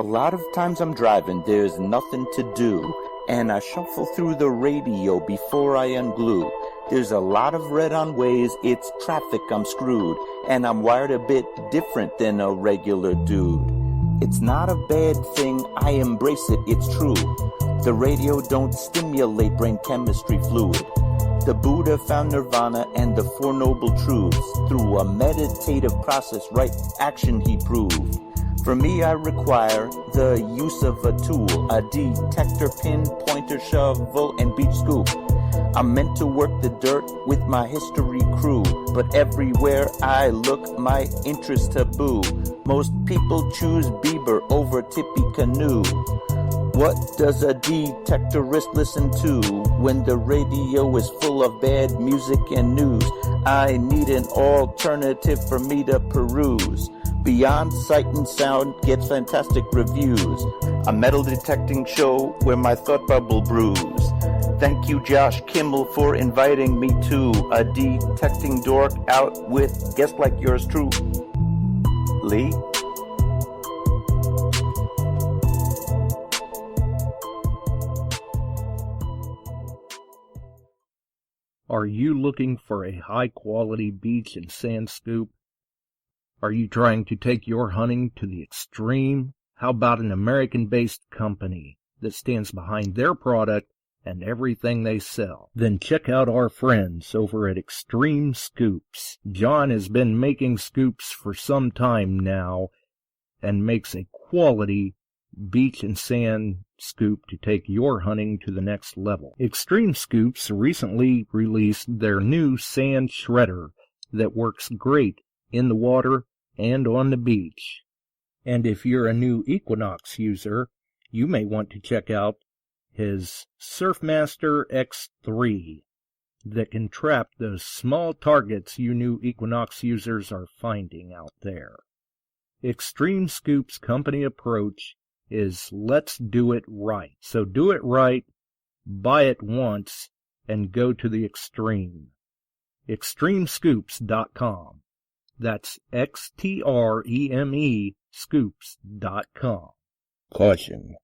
lot of times I'm driving, there's nothing to do, and I shuffle through the radio before I unglue. There's a lot of red on ways, it's traffic, I'm screwed, and I'm wired a bit different than a regular dude. It's not a bad thing, I embrace it, it's true. The radio don't stimulate brain chemistry fluid. The Buddha found nirvana and the Four Noble Truths. Through a meditative process, right action he proved. For me, I require the use of a tool, a detector, pin, pointer, shovel, and beach scoop. I'm meant to work the dirt with my history crew, but everywhere I look, my interest taboo. Most people choose Bieber over Tippecanoe. What does a detectorist listen to when the radio is full of bad music and news? I need an alternative for me to peruse. Beyond Sight and Sound gets fantastic reviews. A metal detecting show where my thought bubble brews. Thank you, Josh Kimmel, for inviting me to a detecting dork out with guests like yours truly. Are you looking for a high-quality beach and sand scoop? Are you trying to take your hunting to the extreme? How about an American-based company that stands behind their product and everything they sell? Then check out our friends over at XTREME Scoops. John has been making scoops for some time now and makes a quality beach and sand scoop to take your hunting to the next level. XTREME Scoops recently released their new sand shredder that works great in the water and on the beach. And if you're a new Equinox user, you may want to check out his Surfmaster X3 that can trap those small targets you new Equinox users are finding out there. XTREME Scoop's company approach is let's do it right. So do it right, buy it once, and go to the extreme. XTREMEScoops.com. That's XTREME scoops.com. Caution.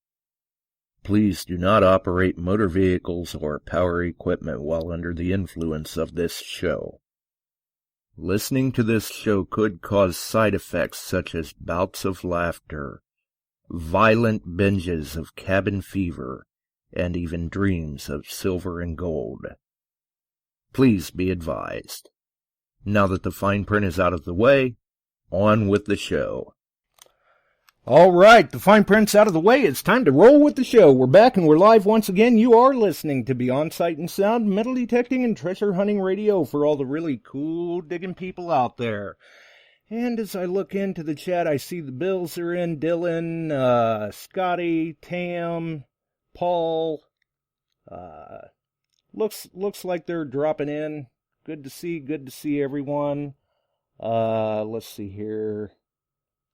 Please do not operate motor vehicles or power equipment while under the influence of this show. Listening to this show could cause side effects such as bouts of laughter, violent binges of cabin fever, and even dreams of silver and gold. Please be advised. Now that the fine print is out of the way, on with the show. All right, the fine print's out of the way. It's time to roll with the show. We're back and we're live once again. You are listening to Beyond Sight and Sound, metal detecting and treasure hunting radio for all the really cool digging people out there. And as I look into the chat, I see the Bills are in, Dylan, Scotty, Tam, Paul. Looks like they're dropping in. Good to see everyone. Let's see here.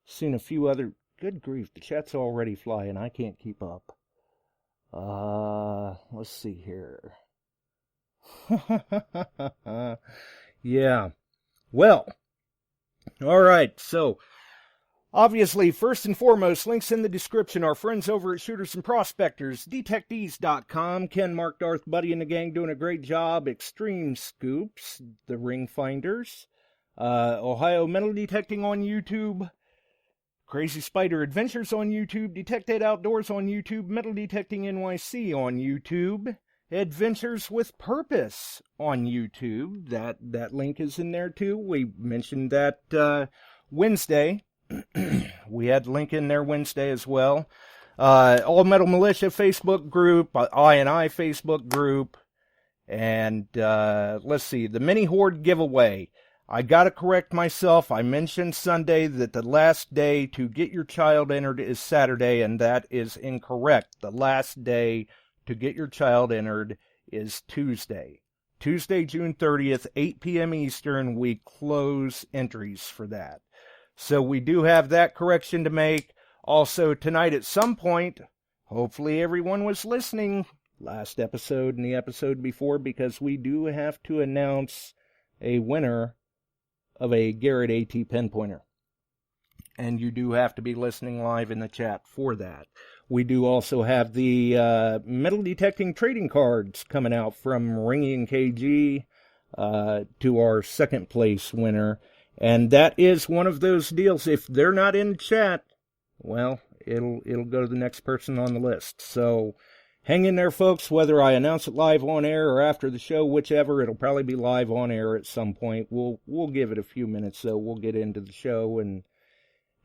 Seen a few other... Good grief, the chat's already flying. I can't keep up. Let's see here. Yeah. Well, all right, so... Obviously, first and foremost, links in the description. Our friends over at Shooters and Prospectors, DETECTEES.com, Ken, Mark, Darth, Buddy, and the gang doing a great job. XTREME Scoops, TheRingFinders, Ohio Metal Detecting on YouTube, Crazy Spider Adventures on YouTube, Detected Outdoors on YouTube, Metal Detecting NYC on YouTube, Adventures with Purpose on YouTube. That link is in there too. We mentioned that Wednesday. We had a link in there Wednesday as well. All Metal Militia Facebook group, I&I Facebook group, and let's see, the mini Horde giveaway. I gotta correct myself. I mentioned Sunday that the last day to get your child entered is Saturday, and that is incorrect. The last day to get your child entered is Tuesday. Tuesday, June 30th, 8 p.m. Eastern, we close entries for that. So we do have that correction to make. Also, tonight at some point, hopefully everyone was listening last episode and the episode before, because we do have to announce a winner of a Garrett AT pen pointer. and you do have to be listening live in the chat for that. We do also have the metal detecting trading cards coming out from Ringy and KG to our second place winner. And that is one of those deals. If they're not in the chat, well, it'll go to the next person on the list. So hang in there, folks, whether I announce it live on air or after the show, whichever. It'll probably be live on air at some point. We'll give it a few minutes, so we'll get into the show and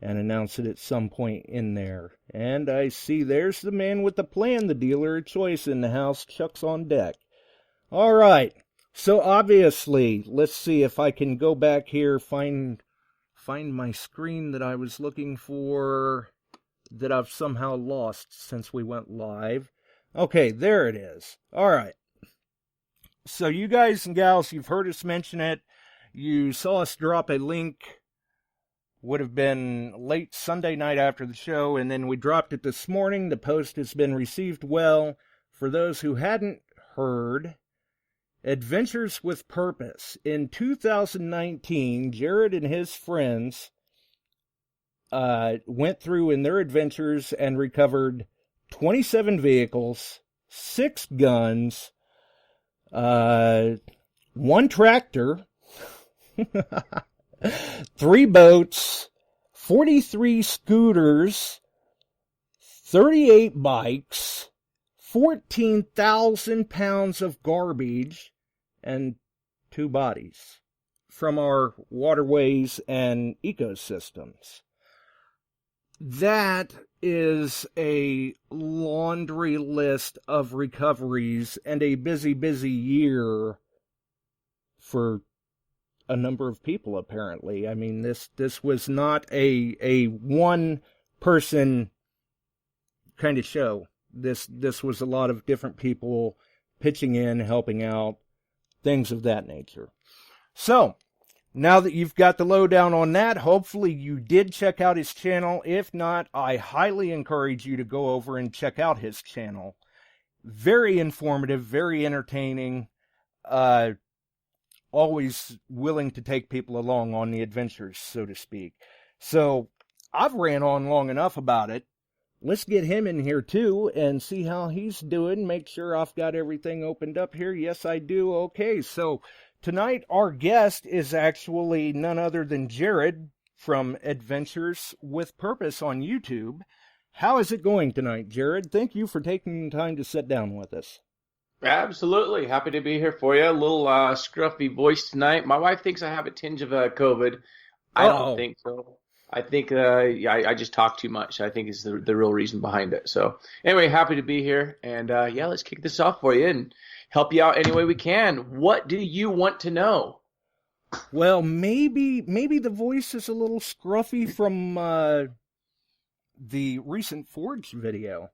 announce it at some point in there. And I see there's the man with the plan, the dealer of choice in the house. Chuck's on deck. All right. So obviously, let's see if I can go back here, find my screen that I was looking for, that I've somehow lost since we went live. Okay, there it is. All right. So you guys and gals, you've heard us mention it. You saw us drop a link. Would have been late Sunday night after the show, and then we dropped it this morning. The post has been received well. For those who hadn't heard, Adventures with Purpose. In 2019, Jared and his friends went through in their adventures and recovered 27 vehicles, 6 guns, 1 tractor, 3 boats, 43 scooters, 38 bikes, 14,000 pounds of garbage, and 2 bodies from our waterways and ecosystems. That is a laundry list of recoveries and a busy, busy year for a number of people, apparently. I mean, this was not a one-person kind of show. This was a lot of different people pitching in, helping out, things of that nature. So, now that you've got the lowdown on that, hopefully you did check out his channel. If not, I highly encourage you to go over and check out his channel. Very informative, very entertaining, always willing to take people along on the adventures, so to speak. So, I've ran on long enough about it. Let's get him in here too and see how he's doing. Make sure I've got everything opened up here. Yes, I do. Okay, so tonight our guest is actually none other than Jared from Adventures with Purpose on YouTube. How is it going tonight, Jared? Thank you for taking the time to sit down with us. Absolutely. Happy to be here for you. A little scruffy voice tonight. My wife thinks I have a tinge of COVID. I don't think so. I think I just talk too much. I think is the real reason behind it. So anyway, happy to be here. And let's kick this off for you and help you out any way we can. What do you want to know? Well, maybe the voice is a little scruffy from the recent Forge video.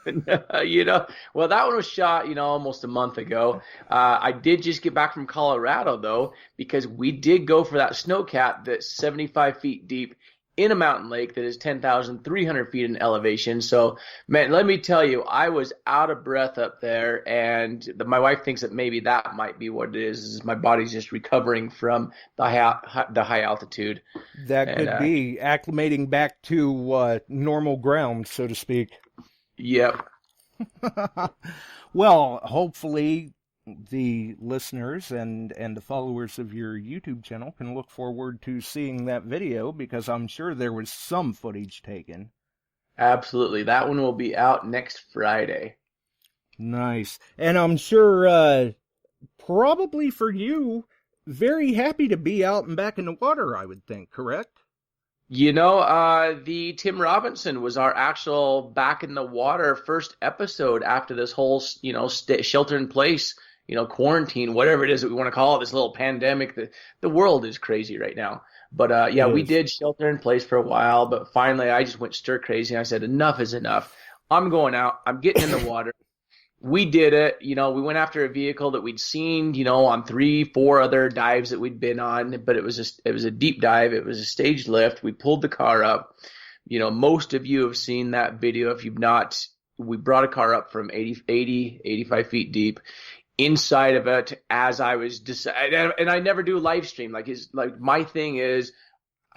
Well, that one was shot, almost a month ago. I did just get back from Colorado, though, because we did go for that snowcat that's 75 feet deep in a mountain lake that is 10,300 feet in elevation. So, man, let me tell you, I was out of breath up there, and my wife thinks that maybe that might be what it is my body's just recovering from the high altitude. That could be acclimating back to normal ground, so to speak. Yep. Well, hopefully the listeners and the followers of your YouTube channel can look forward to seeing that video, because I'm sure there was some footage taken. Absolutely. That one will be out next Friday. Nice. And I'm sure, probably for you, very happy to be out and back in the water, I would think, correct? The Tim Robinson was our actual back in the water first episode after this whole, shelter in place, quarantine, whatever it is that we want to call it, this little pandemic. The world is crazy right now. But, we did shelter in place for a while, but finally I just went stir crazy and I said, enough is enough. I'm going out. I'm getting in the water. We did it. We went after a vehicle that we'd seen, on 3-4 other dives that we'd been on, but it was a deep dive. It was a staged lift. We pulled the car up. Most of you have seen that video. If you've not, we brought a car up from 85 feet deep. Inside of it, as I was deciding, and I never do live stream. Like my thing is,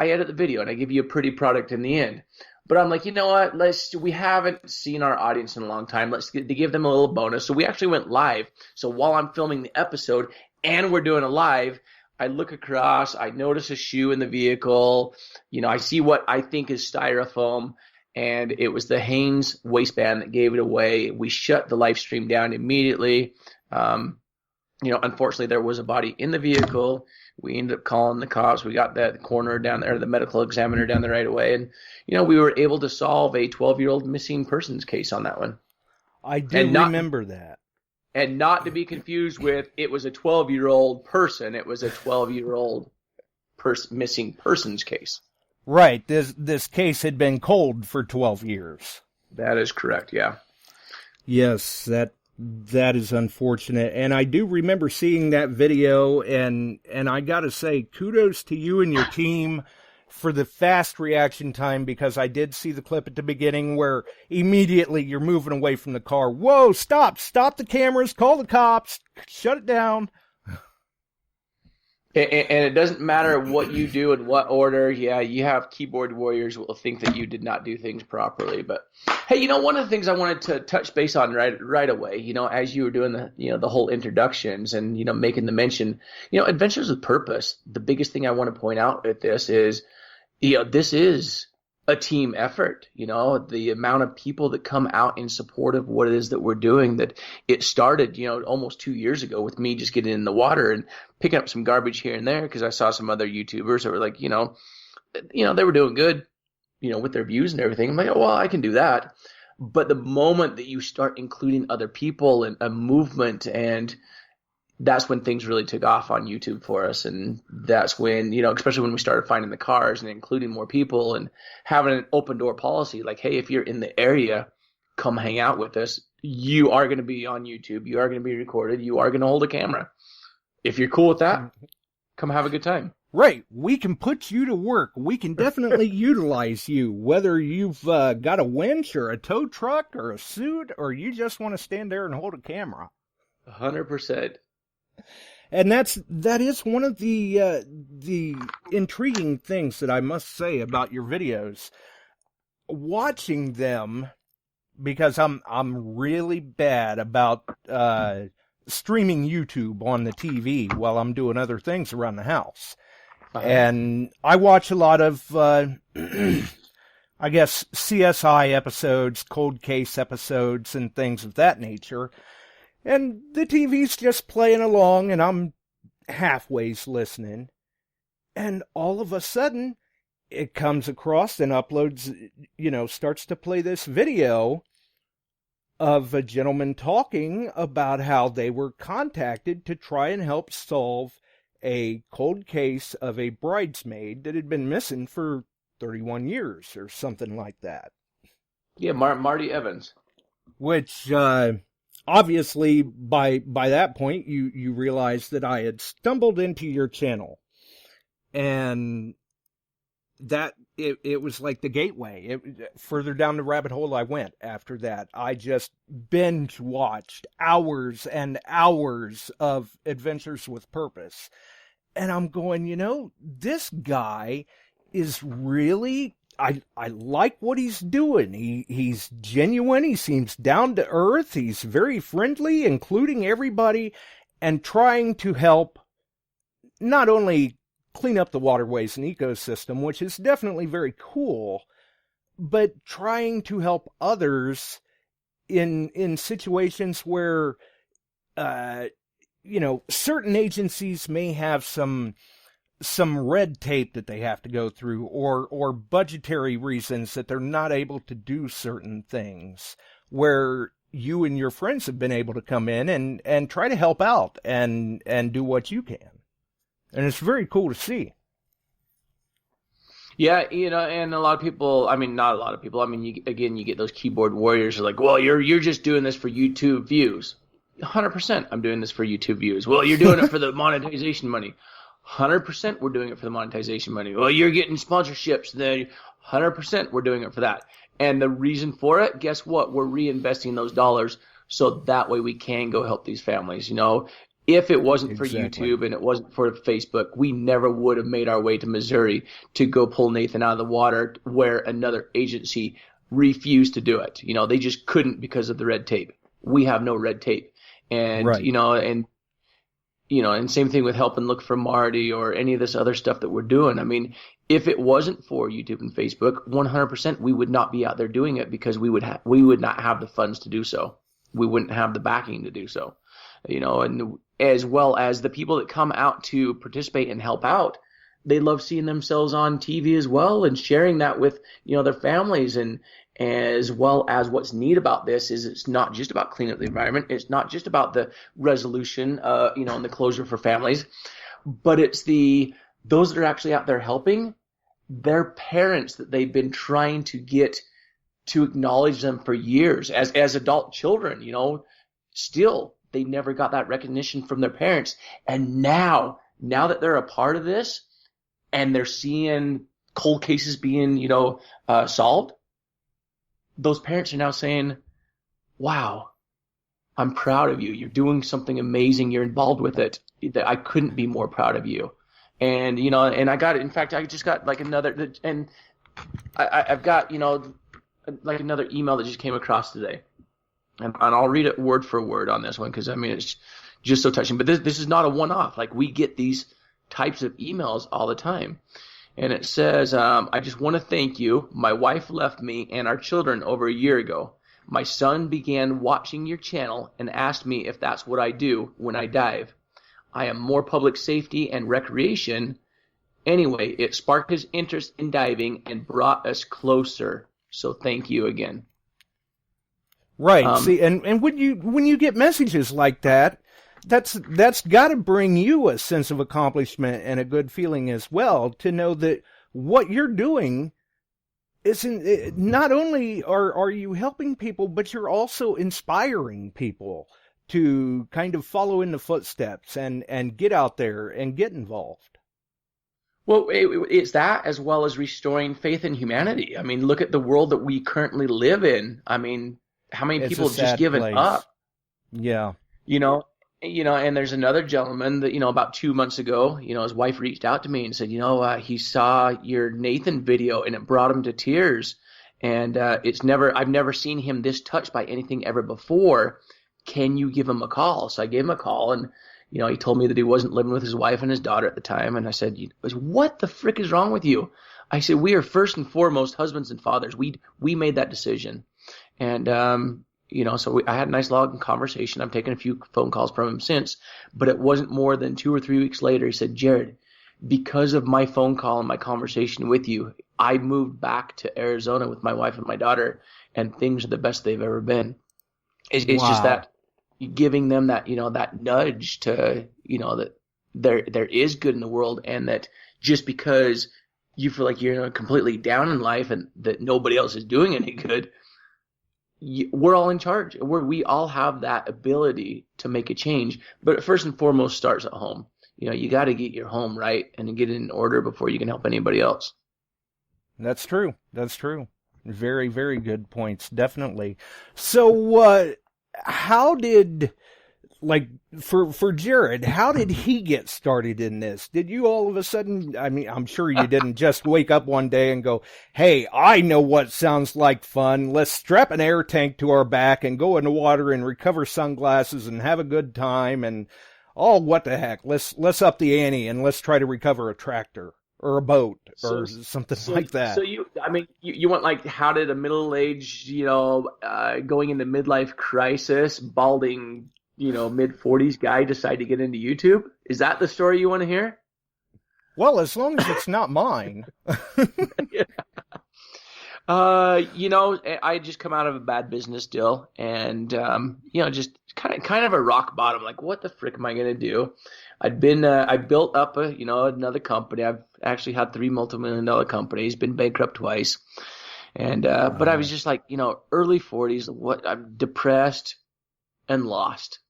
I edit the video and I give you a pretty product in the end. But I'm like, you know what? We haven't seen our audience in a long time. To give them a little bonus. So we actually went live. So while I'm filming the episode and we're doing a live, I look across, I notice a shoe in the vehicle. I see what I think is styrofoam, and it was the Hanes waistband that gave it away. We shut the live stream down immediately. Unfortunately, there was a body in the vehicle. We ended up calling the cops. We got the coroner down there, the medical examiner down there right away. And, we were able to solve a 12-year-old missing persons case on that one. I do remember that. And not to be confused with, it was a 12-year-old person. It was a 12-year-old missing persons case. Right. This case had been cold for 12 years. That is correct, yeah. Yes, that is unfortunate. And I do remember seeing that video, and I got to say, kudos to you and your team for the fast reaction time, because I did see the clip at the beginning where immediately you're moving away from the car. Whoa, stop the cameras, call the cops, shut it down. And it doesn't matter what you do in what order. Yeah, you have keyboard warriors who will think that you did not do things properly. But hey, one of the things I wanted to touch base on right away, as you were doing the whole introductions and, making the mention, Adventures with Purpose. The biggest thing I want to point out with this is, this is a team effort. The amount of people that come out in support of what it is that we're doing, that it started, almost 2 years ago with me just getting in the water and picking up some garbage here and there, because I saw some other YouTubers that were like, they were doing good, with their views and everything. I'm like, oh, well, I can do that. But the moment that you start including other people and a movement, and that's when things really took off on YouTube for us. And that's when, especially when we started finding the cars and including more people and having an open door policy, like, hey, if you're in the area, come hang out with us. You are going to be on YouTube. You are going to be recorded. You are going to hold a camera. If you're cool with that, come have a good time. Right. We can put you to work. We can definitely utilize you, whether you've got a winch or a tow truck or a suit, or you just want to stand there and hold a camera. 100%. And that is one of the intriguing things that I must say about your videos. Watching them, because I'm really bad about streaming YouTube on the TV while I'm doing other things around the house. And I watch a lot of I guess CSI episodes, cold case episodes, and things of that nature. And the TV's just playing along, and I'm halfways listening. And all of a sudden, it comes across and uploads, starts to play this video of a gentleman talking about how they were contacted to try and help solve a cold case of a bridesmaid that had been missing for 31 years or something like that. Yeah, Marty Evans. Which, obviously, by that point, you realized that I had stumbled into your channel. And that, it was like the gateway. Further down the rabbit hole I went after that. I just binge-watched hours and hours of Adventures with Purpose. And I'm going, this guy is really... I like what he's doing. He's genuine. He seems down to earth. He's very friendly, including everybody, and trying to help not only clean up the waterways and ecosystem, which is definitely very cool, but trying to help others in situations where, certain agencies may have some red tape that they have to go through, or budgetary reasons that they're not able to do certain things, where you and your friends have been able to come in and try to help out and do what you can. And it's very cool to see. Yeah, and a lot of people, not a lot of people, you get those keyboard warriors who are like, well, you're just doing this for YouTube views. 100% I'm doing this for YouTube views. Well, you're doing it for the monetization money. 100% we're doing it for the monetization money. Well, you're getting sponsorships. Then 100% we're doing it for that. And the reason for it, guess what? We're reinvesting those dollars so that way we can go help these families. If it wasn't for Exactly. YouTube and it wasn't for Facebook, we never would have made our way to Missouri to go pull Nathan out of the water where another agency refused to do it. They just couldn't because of the red tape. We have no red tape. And, Right. and same thing with helping look for Marty or any of this other stuff that we're doing. I mean, if it wasn't for YouTube and Facebook, 100% we would not be out there doing it because we would not have the funds to do so. We wouldn't have the backing to do so. And as well as the people that come out to participate and help out, they love seeing themselves on TV as well and sharing that with, their families. And as well as what's neat about this is it's not just about cleaning up the environment. It's not just about the resolution, and the closure for families, but it's those that are actually out there helping their parents that they've been trying to get to acknowledge them for years as adult children, still. They never got that recognition from their parents. And now that they're a part of this and they're seeing cold cases being, solved, those parents are now saying, wow, I'm proud of you. You're doing something amazing. You're involved with it. I couldn't be more proud of you. And, and I just got like another, and I've got, like another email that just came across today. And I'll read it word for word on this one because, it's just so touching. But this is not a one-off. Like, we get these types of emails all the time. And it says, I just want to thank you. My wife left me and our children over a year ago. My son began watching your channel and asked me if that's what I do when I dive. I am more public safety and recreation. Anyway, it sparked his interest in diving and brought us closer. So thank you again. Right. See, and when you get messages like that, that's got to bring you a sense of accomplishment and a good feeling as well to know that what you're doing isn't, not only are you helping people, but you're also inspiring people to kind of follow in the footsteps and get out there and get involved. Well, it's that as well as restoring faith in humanity. I mean, look at the world that we currently live in. I mean, how many people have just given up? Yeah. And there's another gentleman that, about 2 months ago, his wife reached out to me and said, he saw your Nathan video and it brought him to tears. And I've never seen him this touched by anything ever before. Can you give him a call? So I gave him a call and, he told me that he wasn't living with his wife and his daughter at the time. And I said, what the frick is wrong with you? I said, we are first and foremost husbands and fathers. We made that decision. And, so I had a nice long conversation. I've taken a few phone calls from him since, but it wasn't more than 2 or 3 weeks later. He said, Jared, because of my phone call and my conversation with you, I moved back to Arizona with my wife and my daughter, and things are the best they've ever been. It's just that giving them that, that nudge to, that there is good in the world, and that just because you feel like you're completely down in life and that nobody else is doing any good, we're all in charge. We all have that ability to make a change. But first and foremost starts at home. You got to get your home right and get it in order before you can help anybody else. That's true. Very, very good points. Definitely. So, how did, for Jared, how did he get started in this? Did you all of a sudden, I'm sure you didn't just wake up one day and go, hey, I know what sounds like fun. Let's strap an air tank to our back and go in the water and recover sunglasses and have a good time. And, what the heck? Let's up the ante and let's try to recover a tractor or a boat or something like that. So you want how did a middle-aged, going into midlife crisis, balding, mid-40s guy decide to get into YouTube? Is that the story you want to hear? Well, as long as it's not mine. I just come out of a bad business deal and, just kind of a rock bottom. Like, what the frick am I going to do? I built up another company. I've actually had 3 multi-million-dollar companies, been bankrupt twice. And, but I was just early 40s, I'm depressed and lost.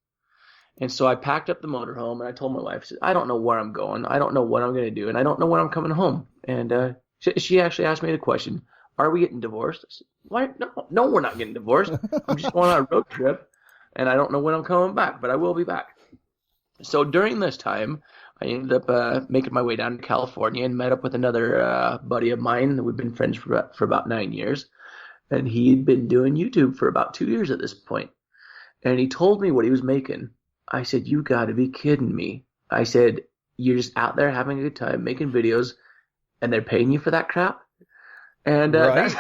And so I packed up the motorhome and I told my wife, I don't know where I'm going. I don't know what I'm going to do. And I don't know when I'm coming home. And, she actually asked me the question, are we getting divorced? I said, why? No, we're not getting divorced. I'm just going on a road trip and I don't know when I'm coming back, but I will be back. So during this time, I ended up making my way down to California and met up with another buddy of mine. We've been friends for about 9 years. And he'd been doing YouTube for about 2 years at this point. And he told me what he was making. I said, you got to be kidding me. I said, you're just out there having a good time, making videos, and they're paying you for that crap? And Right.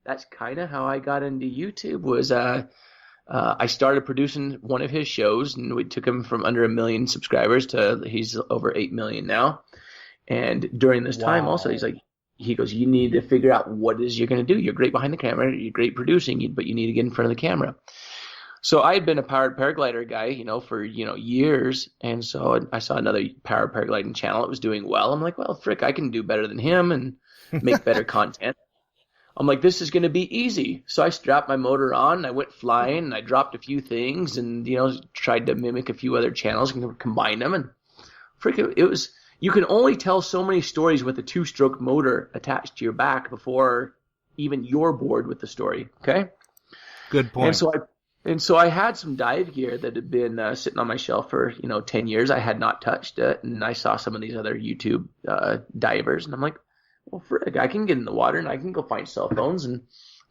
that's kind of how I got into YouTube. Was I started producing one of his shows, and we took him from under 1 million subscribers to he's over 8 million now. And during this time, Wow. also, he goes, you need to figure out what it is you're going to do. You're great behind the camera, you're great producing, but you need to get in front of the camera. So I had been a powered paraglider guy, for years, and so I saw another powered paragliding channel that was doing well. I'm like, well, frick, I can do better than him and make better content. I'm like, this is going to be easy. So I strapped my motor on, and I went flying, and I dropped a few things, and tried to mimic a few other channels and combine them, and frick, it was. You can only tell so many stories with a 2-stroke motor attached to your back before even you're bored with the story. Okay. Good point. And so I had some dive gear that had been sitting on my shelf for 10 years. I had not touched it, and I saw some of these other YouTube divers, and I'm like, well, frig, I can get in the water and I can go find cell phones and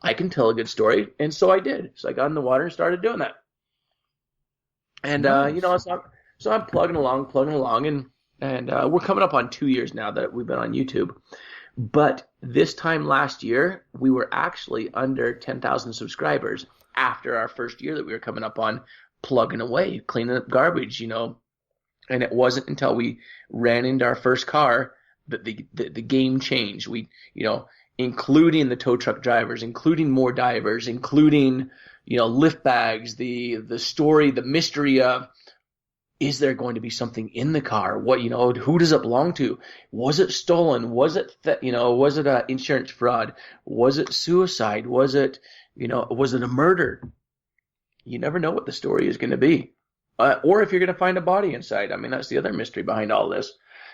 I can tell a good story. And so I did. So I got in the water and started doing that. And Nice. so I'm plugging along, and we're coming up on 2 years now that we've been on YouTube. But this time last year, we were actually under 10,000 subscribers after our first year that we were coming up on, plugging away, cleaning up garbage, And it wasn't until we ran into our first car that the game changed. We, including the tow truck drivers, including more divers, including, lift bags, the story, the mystery of, is there going to be something in the car? What, who does it belong to? Was it stolen? Was it, was it insurance fraud? Was it suicide? Was it a murder? You never know what the story is going to be. Or if you're going to find a body inside. I mean, that's the other mystery behind all this.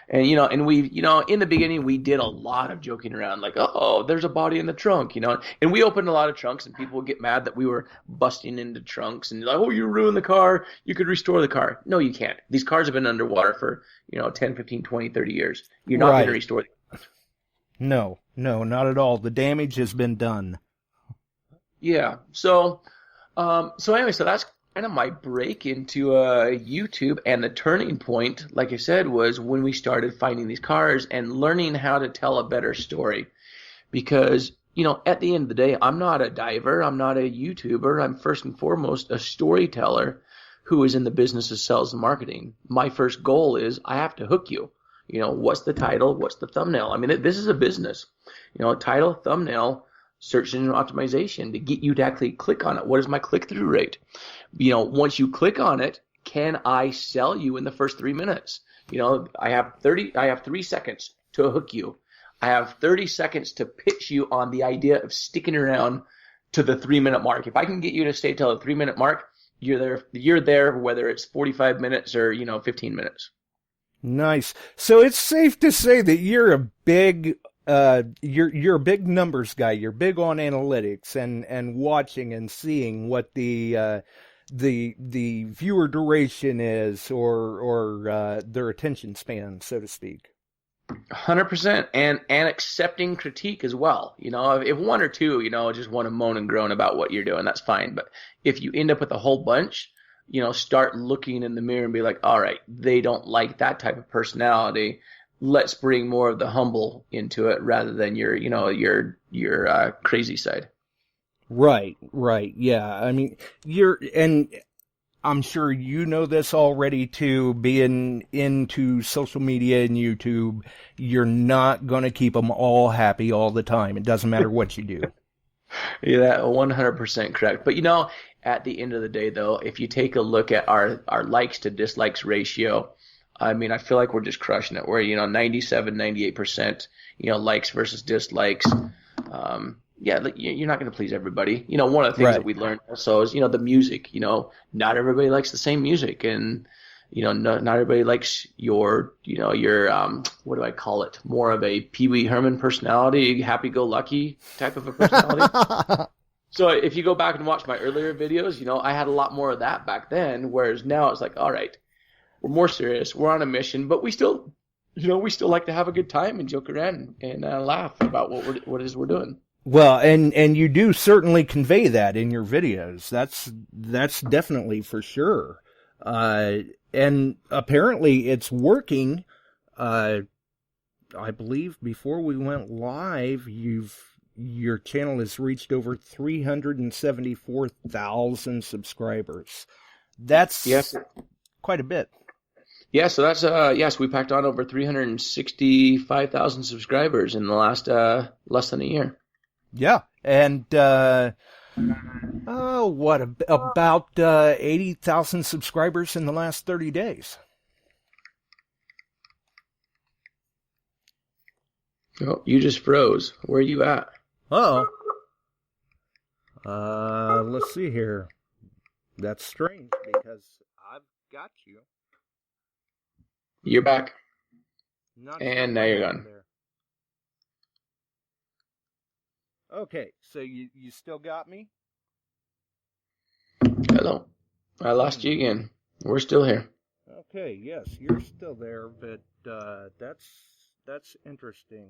And, and we, in the beginning, we did a lot of joking around, like, oh, there's a body in the trunk, and we opened a lot of trunks, and people would get mad that we were busting into trunks and like, oh, you ruined the car. You could restore the car. No, you can't. These cars have been underwater for, 10, 15, 20, 30 years. You're not going to restore them. No, not at all. The damage has been done. Yeah. So anyway, so that's kind of my break into YouTube, and the turning point, like I said, was when we started finding these cars and learning how to tell a better story. Because, at the end of the day, I'm not a diver, I'm not a YouTuber, I'm first and foremost a storyteller who is in the business of sales and marketing. My first goal is I have to hook you. What's the title? What's the thumbnail? I mean, this is a business. Title, thumbnail, search engine optimization to get you to actually click on it. What is my click-through rate? Once you click on it, can I sell you in the first 3 minutes? I have 3 seconds to hook you. I have 30 seconds to pitch you on the idea of sticking around to the 3-minute mark. If I can get you to stay till the 3-minute mark, you're there, whether it's 45 minutes or, 15 minutes. Nice. So it's safe to say that you're a big you're a big numbers guy. You're big on analytics and watching and seeing what the viewer duration is or their attention span, so to speak. 100%, and accepting critique as well. If one or two, just want to moan and groan about what you're doing, that's fine. But if you end up with a whole bunch, start looking in the mirror and be like, all right, they don't like that type of personality. Let's bring more of the humble into it rather than your crazy side. Right. Yeah. I mean, and I'm sure you know this already too, being into social media and YouTube, you're not going to keep them all happy all the time. It doesn't matter what you do. Yeah, 100% correct. But at the end of the day though, if you take a look at our likes to dislikes ratio, I mean, I feel like we're just crushing it. We're, 97, 98%, likes versus dislikes. Yeah, you're not going to please everybody. One of the things that we learned also is, the music. Not everybody likes the same music, and not everybody likes your what do I call it? More of a Pee Wee Herman personality, happy-go-lucky type of a personality. So if you go back and watch my earlier videos, I had a lot more of that back then, whereas now it's like, all right, we're more serious. We're on a mission, but we still like to have a good time and joke around and laugh about what it is we're doing. Well, and you do certainly convey that in your videos. That's definitely for sure. And apparently it's working. I believe before we went live, your channel has reached over 374,000 subscribers. That's quite a bit. Yeah, so that's yes, we packed on over 365,000 subscribers in the last less than a year. Yeah, and about 80,000 subscribers in the last 30 days. Oh, you just froze. Where are you at? Uh-oh. Let's see here. That's strange because I've got you. You're back. And now you're gone. Okay, so you still got me? Hello. I lost you again. We're still here. Okay, yes, you're still there, but that's interesting.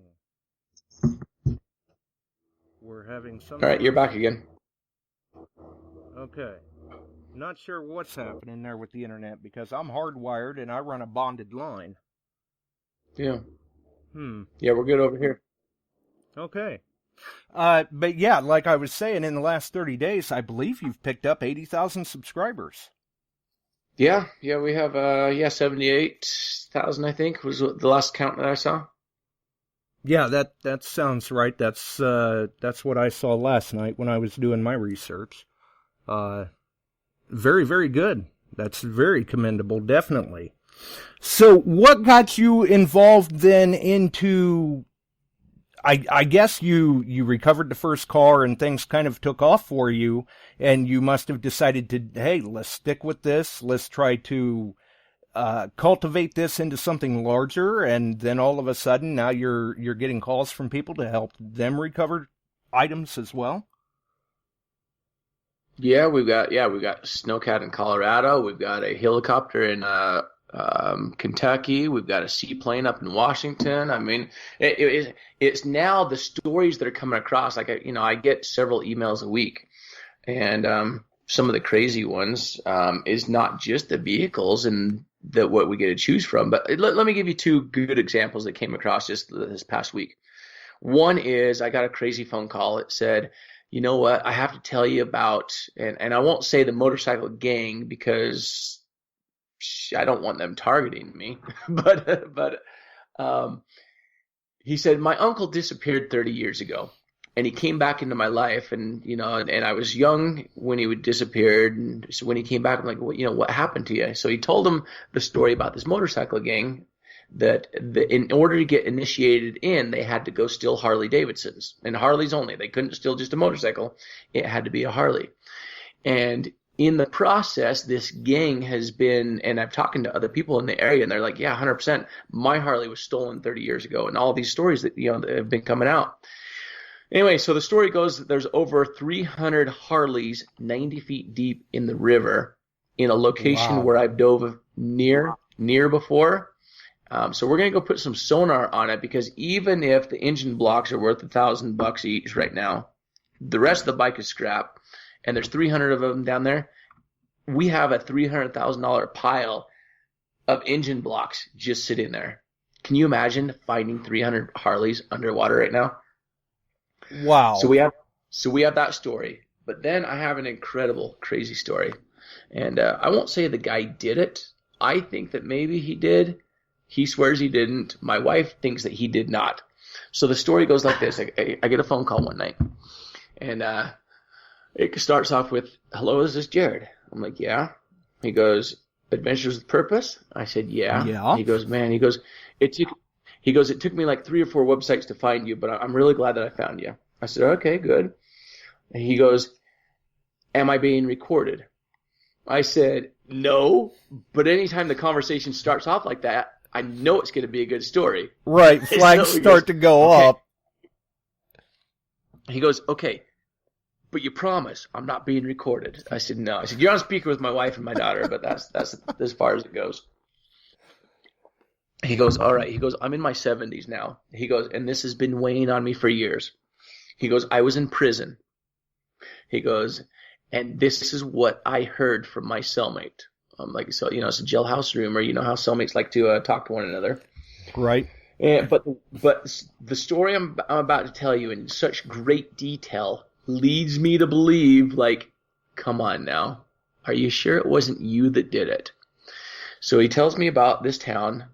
We're having some... All right, you're back again. Okay. Not sure what's happening there with the internet because I'm hardwired and I run a bonded line. Yeah. Yeah, we're good over here. Okay. But yeah, like I was saying, in the last 30 days, I believe you've picked up 80,000 subscribers. Yeah, we have 78,000, I think, was the last count that I saw. Yeah, that sounds right. That's what I saw last night when I was doing my research. Very, very good. That's very commendable, definitely. So what got you involved then into, I guess you recovered the first car and things kind of took off for you, and you must have decided to, hey, let's stick with this. Let's try to cultivate this into something larger, and then all of a sudden now you're getting calls from people to help them recover items as well. Yeah, we've got Snowcat in Colorado. We've got a helicopter in Kentucky. We've got a seaplane up in Washington. I mean, it's now the stories that are coming across. Like, I get several emails a week, and some of the crazy ones is not just the vehicles and what we get to choose from. But let me give you two good examples that came across just this past week. One is I got a crazy phone call. It said, you know what, I have to tell you about, and I won't say the motorcycle gang because I don't want them targeting me, but he said, my uncle disappeared 30 years ago, and he came back into my life, and and I was young when he disappeared, and so when he came back, I'm like, what happened to you? So he told him the story about this motorcycle gang, that in order to get initiated in, they had to go steal Harley Davidsons, and Harleys only. They couldn't steal just a motorcycle. It had to be a Harley. And in the process, this gang has been, and I've talked to other people in the area, and they're like, yeah, 100%. My Harley was stolen 30 years ago, and all these stories that that have been coming out. Anyway, so the story goes that there's over 300 Harleys 90 feet deep in the river in a location where I've dove near before. So we're going to go put some sonar on it, because even if the engine blocks are worth $1,000 each right now, the rest of the bike is scrap, and there's 300 of them down there. We have a $300,000 pile of engine blocks just sitting there. Can you imagine finding 300 Harleys underwater right now? Wow. So we have that story, but then I have an incredible, crazy story, and I won't say the guy did it. I think that maybe he did. He swears he didn't. My wife thinks that he did not. So the story goes like this. I get a phone call one night, and it starts off with, hello, is this Jared? I'm like, yeah. He goes, Adventures with Purpose? I said, yeah. Yeah. He goes, man, it took me like 3 or 4 websites to find you, but I'm really glad that I found you. I said, okay, good. And he goes, am I being recorded? I said, no, but anytime the conversation starts off like that, I know it's going to be a good story. Right, flags start to go up. He goes, okay, but you promise I'm not being recorded? I said, no. I said, you're on speaker with my wife and my daughter, but that's as far as it goes. He goes, all right. He goes, I'm in my 70s now. He goes, and this has been weighing on me for years. He goes, I was in prison. He goes, and this is what I heard from my cellmate. I'm like, so, it's a jailhouse rumor. You know how cellmates like to talk to one another. Right. But the story I'm about to tell you in such great detail leads me to believe, like, come on now. Are you sure it wasn't you that did it? So he tells me about this town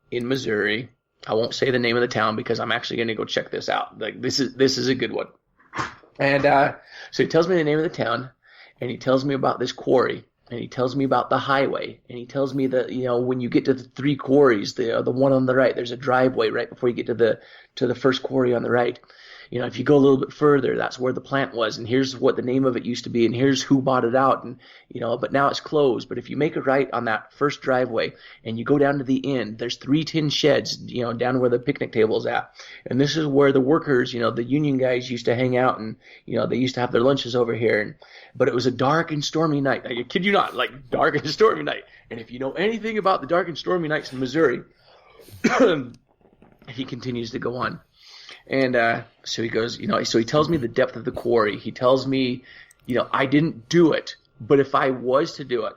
in Missouri. I won't say the name of the town because I'm actually going to go check this out. Like, this is a good one. And so he tells me the name of the town, and he tells me about this quarry, and he tells me about the highway, and he tells me that, when you get to the 3 quarries, the one on the right, there's a driveway right before you get to the first quarry on the right. If you go a little bit further, that's where the plant was, and here's what the name of it used to be, and here's who bought it out, and but now it's closed. But if you make a right on that first driveway and you go down to the end, there's 3 tin sheds, down where the picnic table is at, and this is where the workers, the union guys used to hang out, and they used to have their lunches over here. But it was a dark and stormy night. I kid you not, like dark and stormy night. And if you know anything about the dark and stormy nights in Missouri, he continues to go on. And so he goes, so he tells me the depth of the quarry. He tells me, I didn't do it, but if I was to do it,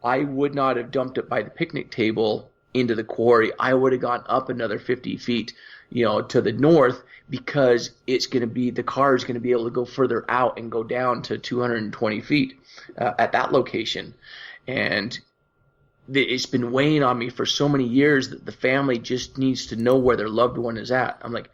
I would not have dumped it by the picnic table into the quarry. I would have gone up another 50 feet, to the north, because the car is going to be able to go further out and go down to 220 feet at that location. And it's been weighing on me for so many years that the family just needs to know where their loved one is at. I'm like,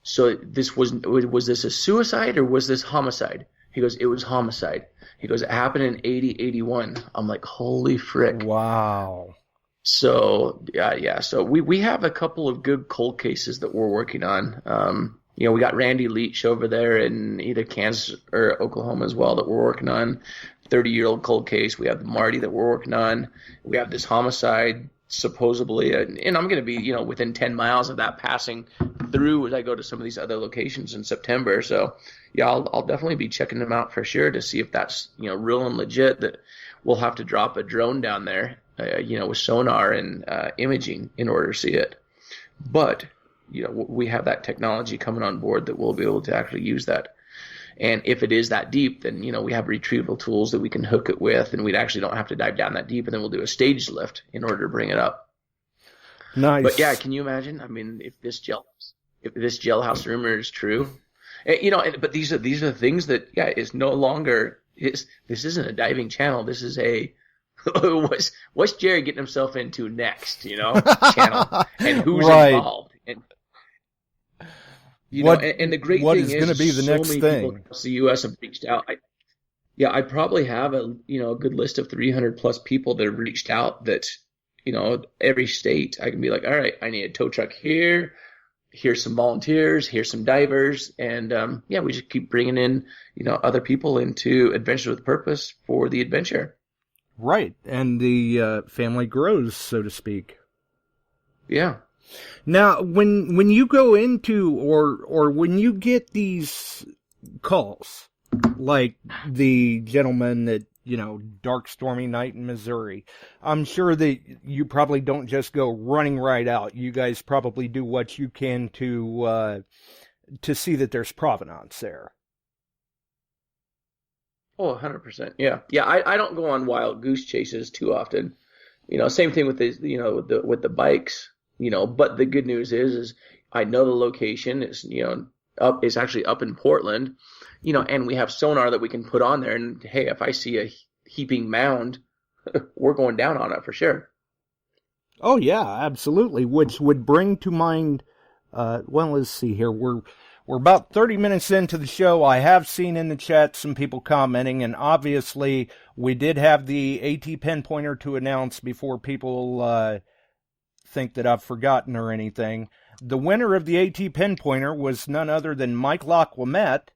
so was this a suicide or was this homicide? He goes, it was homicide. He goes, it happened in 81. I'm like, holy frick. Wow. So, yeah. So we have a couple of good cold cases that we're working on. We got Randy Leach over there in either Kansas or Oklahoma as well that we're working on. 30-year-old cold case. We have the Marty that we're working on. We have this homicide supposedly, and I'm going to be, within 10 miles of that passing through as I go to some of these other locations in September. So, yeah, I'll definitely be checking them out for sure to see if that's, real and legit, that we'll have to drop a drone down there, with sonar and imaging in order to see it. But, we have that technology coming on board that we'll be able to actually use that. And if it is that deep, then, we have retrieval tools that we can hook it with, and we actually don't have to dive down that deep, and then we'll do a staged lift in order to bring it up. Nice. But yeah, can you imagine? I mean, if this jailhouse rumor is true, but these are the things that, yeah, is no longer, this isn't a diving channel. This is a, what's Jerry getting himself into next, channel, and who's involved. And, and the great thing is going to be the next thing. People across the U.S. have reached out. I probably have a good list of 300 plus people that have reached out. That every state I can be like, all right, I need a tow truck here. Here's some volunteers. Here's some divers, and we just keep bringing in other people into Adventure with Purpose for the adventure. Right, and the family grows, so to speak. Yeah. Now, when you go into or when you get these calls, like the gentleman that, dark stormy night in Missouri, I'm sure that you probably don't just go running right out. You guys probably do what you can to see that there's provenance there. Oh, 100%. Yeah. Yeah, I don't go on wild goose chases too often. Same thing with the with the bikes. But the good news is I know the location is, it's actually up in Portland, and we have sonar that we can put on there. And hey, if I see a heaping mound, we're going down on it for sure. Oh yeah, absolutely. Which would bring to mind, let's see here. We're about 30 minutes into the show. I have seen in the chat some people commenting, and obviously we did have the AT pen pointer to announce before people, think that I've forgotten or anything. The winner of the AT pen pointer was none other than Mike Laclamette.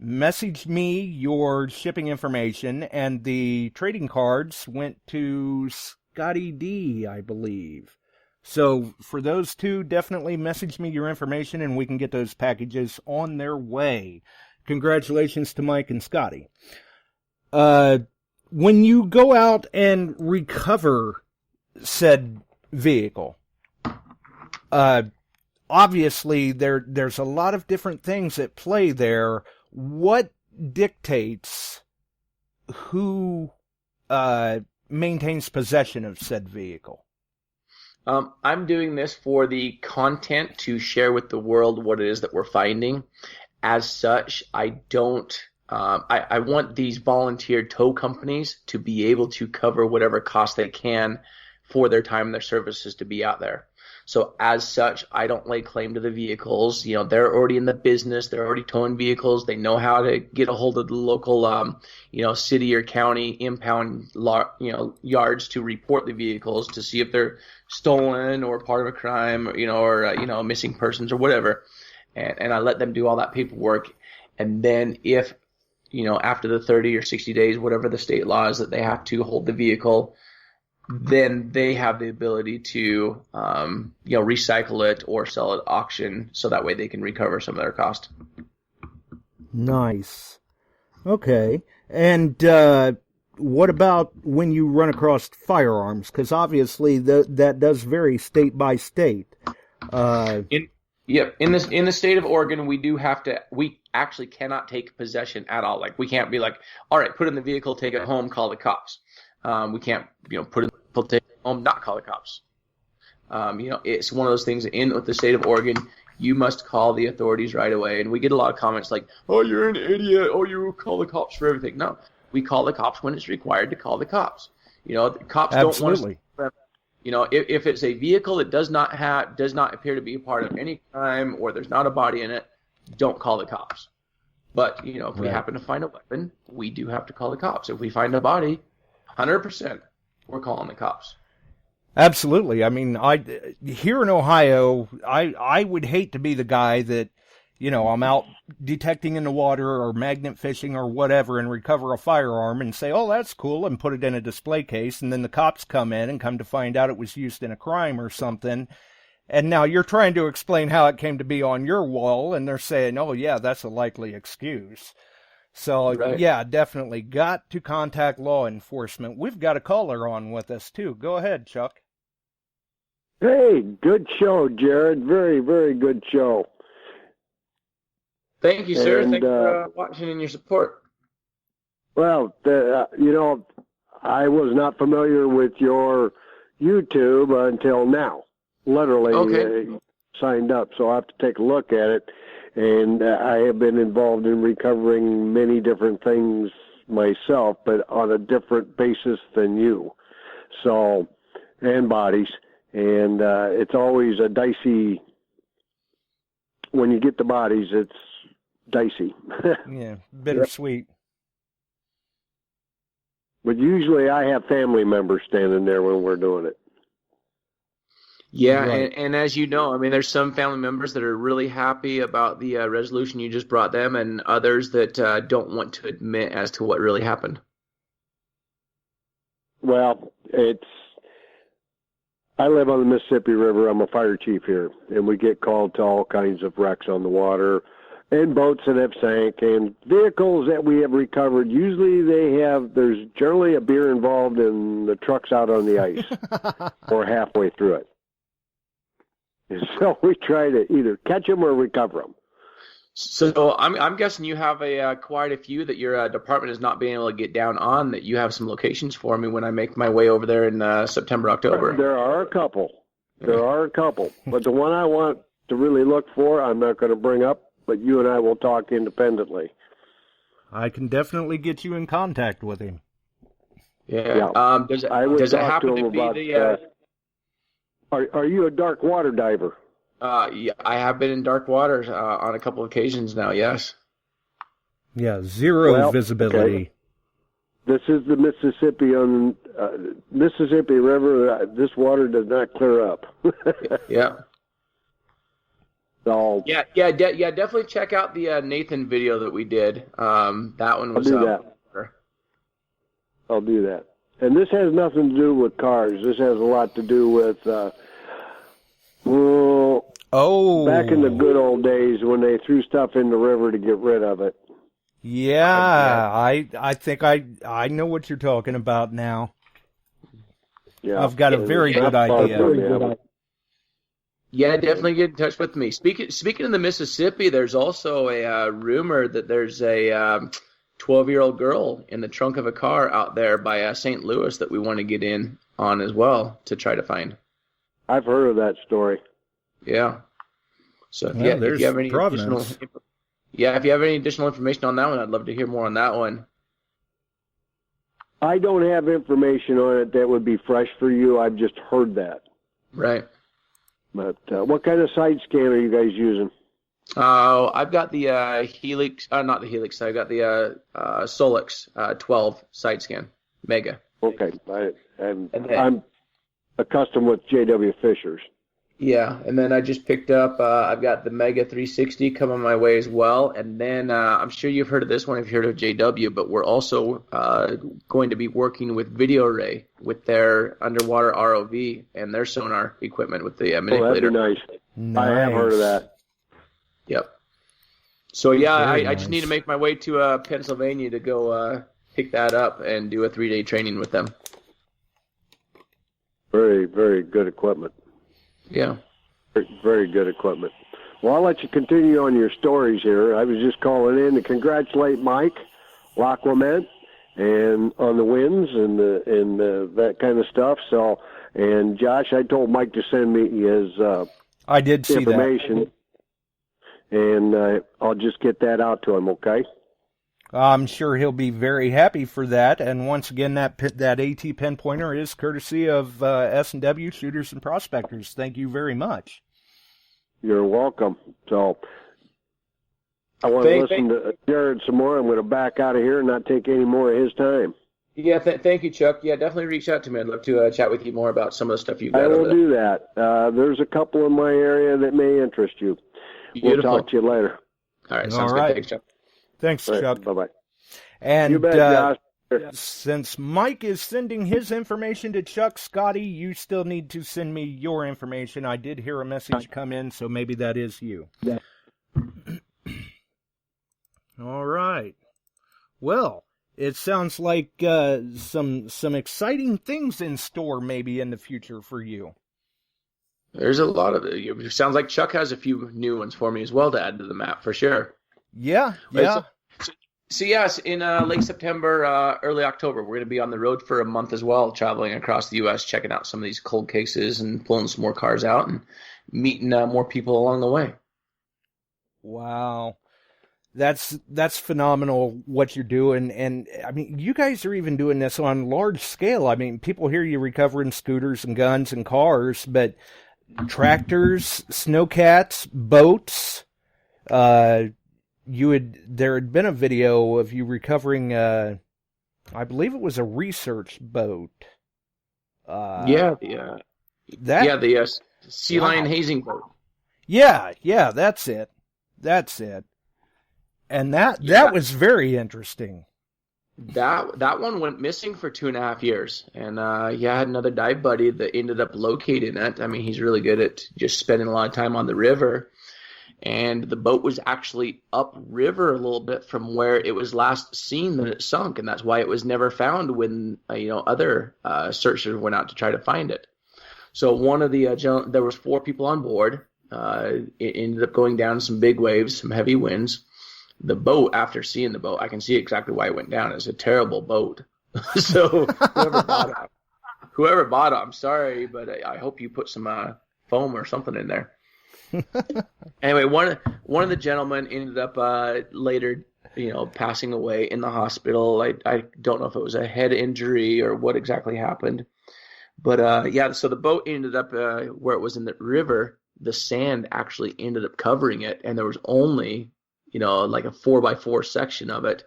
Messaged me your shipping information, and the trading cards went to Scotty D, I believe. So for those two, definitely message me your information and we can get those packages on their way. Congratulations to Mike and Scotty. When you go out and recover said vehicle. Obviously, there's a lot of different things at play there. What dictates who maintains possession of said vehicle? I'm doing this for the content to share with the world what it is that we're finding. As such, I don't. I want these volunteer tow companies to be able to cover whatever cost they can for their time and their services to be out there. So as such, I don't lay claim to the vehicles. You know, they're already in the business. They're already towing vehicles. They know how to get a hold of the local, city or county impound, yards to report the vehicles to see if they're stolen or part of a crime, or missing persons or whatever. And I let them do all that paperwork. And then if, after the 30 or 60 days, whatever the state law is that they have to hold the vehicle, then they have the ability to, recycle it or sell it at auction, so that way they can recover some of their cost. Nice. Okay. And what about when you run across firearms? Because obviously that does vary state by state. In the state of Oregon, we actually cannot take possession at all. Like, we can't be like, all right, put it in the vehicle, take it home, call the cops. We can't, put it in the vehicle, take it home, not call the cops. It's one of those things in the state of Oregon, you must call the authorities right away. And we get a lot of comments like, oh, you're an idiot. Oh, you call the cops for everything. No, we call the cops when it's required to call the cops. The cops Absolutely. don't want to. If it's a vehicle that does not appear to be a part of any crime, or there's not a body in it, don't call the cops. But if we happen to find a weapon, we do have to call the cops. If we find a body, 100%, we're calling the cops. Absolutely. I mean, here in Ohio, I would hate to be the guy that, I'm out detecting in the water or magnet fishing or whatever and recover a firearm and say, oh, that's cool, and put it in a display case. And then the cops come in and come to find out it was used in a crime or something. And now you're trying to explain how it came to be on your wall, and they're saying, oh, yeah, that's a likely excuse. So, right. Yeah, definitely got to contact law enforcement. We've got a caller on with us, too. Go ahead, Chuck. Hey, good show, Jared. Very, very good show. Thank you, sir. And, Thank you for watching and your support. Well, I was not familiar with your YouTube until now. Literally signed up, so I have to take a look at it. And I have been involved in recovering many different things myself, but on a different basis than you. So, and bodies. And it's always a dicey, when you get the bodies, it's dicey. Yeah, bittersweet. But usually I have family members standing there when we're doing it. Yeah, Right. and as you know, I mean, there's some family members that are really happy about the resolution you just brought them, and others that don't want to admit as to what really happened. Well, I live on the Mississippi River. I'm a fire chief here, and we get called to all kinds of wrecks on the water and boats that have sank and vehicles that we have recovered. Usually there's generally a beer involved in the trucks out on the ice or halfway through it. And so we try to either catch them or recover them. So I'm guessing you have quite a few that your department is not being able to get down on, that you have some locations for me when I make my way over there in September, October. There are a couple. But the one I want to really look for, I'm not going to bring up, but you and I will talk independently. I can definitely get you in contact with him. Yeah. Does it happen to be the... Are you a dark water diver? Yeah, I have been in dark waters on a couple of occasions now, yes. Yeah, zero visibility. Okay. This is the Mississippi River. This water does not clear up. Yeah. So, Yeah, definitely check out the Nathan video that we did. That one was... I'll do that. And this has nothing to do with cars. This has a lot to do with... back in the good old days when they threw stuff in the river to get rid of it. Yeah, I think I know what you're talking about now. Yeah, I've got a very good idea. Yeah, definitely get in touch with me. Speaking of the Mississippi, there's also a rumor that there's a 12-year-old girl in the trunk of a car out there by St. Louis that we want to get in on as well to try to find. I've heard of that story. Yeah. So if you have any additional information on that one, I'd love to hear more on that one. I don't have information on it that would be fresh for you. I've just heard that. Right. But what kind of side scan are you guys using? I've got the Helix, not the Helix. I've got the Solix 12 side scan Mega. Okay, I'm accustomed with J.W. Fisher's. Yeah, and then I just picked up. I've got the Mega 360 coming my way as well, and then I'm sure you've heard of this one if you've heard of JW. But we're also going to be working with Video Ray with their underwater ROV and their sonar equipment with the manipulator. Oh, that'd be nice. I have heard of that. Yep. So yeah, I just need to make my way to Pennsylvania to go pick that up and do a 3-day training with them. Very, very good equipment. Yeah. Very, very good equipment. Well, I'll let you continue on your stories here. I was just calling in to congratulate Mike Laclement and on the wins and that kind of stuff. So, and Josh, I told Mike to send me his I did see information, and I'll just get that out to him. Okay. I'm sure he'll be very happy for that. And once again, that AT pen pointer is courtesy of S&W Shooters and Prospectors. Thank you very much. You're welcome. So I want to listen to Jared some more. I'm going to back out of here and not take any more of his time. Yeah, thank you, Chuck. Yeah, definitely reach out to me. I'd love to chat with you more about some of the stuff you've got. I will do that. There's a couple in my area that may interest you. Beautiful. We'll talk to you later. All right, sounds good. Thanks, Chuck. Thanks, Chuck. Bye-bye. And you bet, Josh. Since Mike is sending his information to Chuck, Scotty, you still need to send me your information. I did hear a message come in, so maybe that is you. Yeah. All right. Well, it sounds like some exciting things in store maybe in the future for you. There's a lot of it. It sounds like Chuck has a few new ones for me as well to add to the map, for sure. Yeah. So yes, in late September, early October, we're going to be on the road for a month as well, traveling across the U.S., checking out some of these cold cases and pulling some more cars out and meeting more people along the way. Wow. That's phenomenal what you're doing. And, I mean, you guys are even doing this on large scale. I mean, people hear you recovering scooters and guns and cars, but tractors, snowcats, boats, there had been a video of you recovering, I believe it was a research boat. The Sea Lion hazing boat. Yeah, that's it. And that was very interesting. That one went missing for 2.5 years. And I had another dive buddy that ended up locating it. I mean, he's really good at just spending a lot of time on the river. And the boat was actually upriver a little bit from where it was last seen that it sunk, and that's why it was never found when other searchers went out to try to find it. So one of the there was 4 people on board. It ended up going down some big waves, some heavy winds. The boat, after seeing the boat, I can see exactly why it went down. It's a terrible boat. So whoever bought it, I'm sorry, but I hope you put some foam or something in there. Anyway, one of the gentlemen ended up later, passing away in the hospital. I don't know if it was a head injury or what exactly happened, but so the boat ended up where it was in the river. The sand actually ended up covering it, and there was only like a 4x4 section of it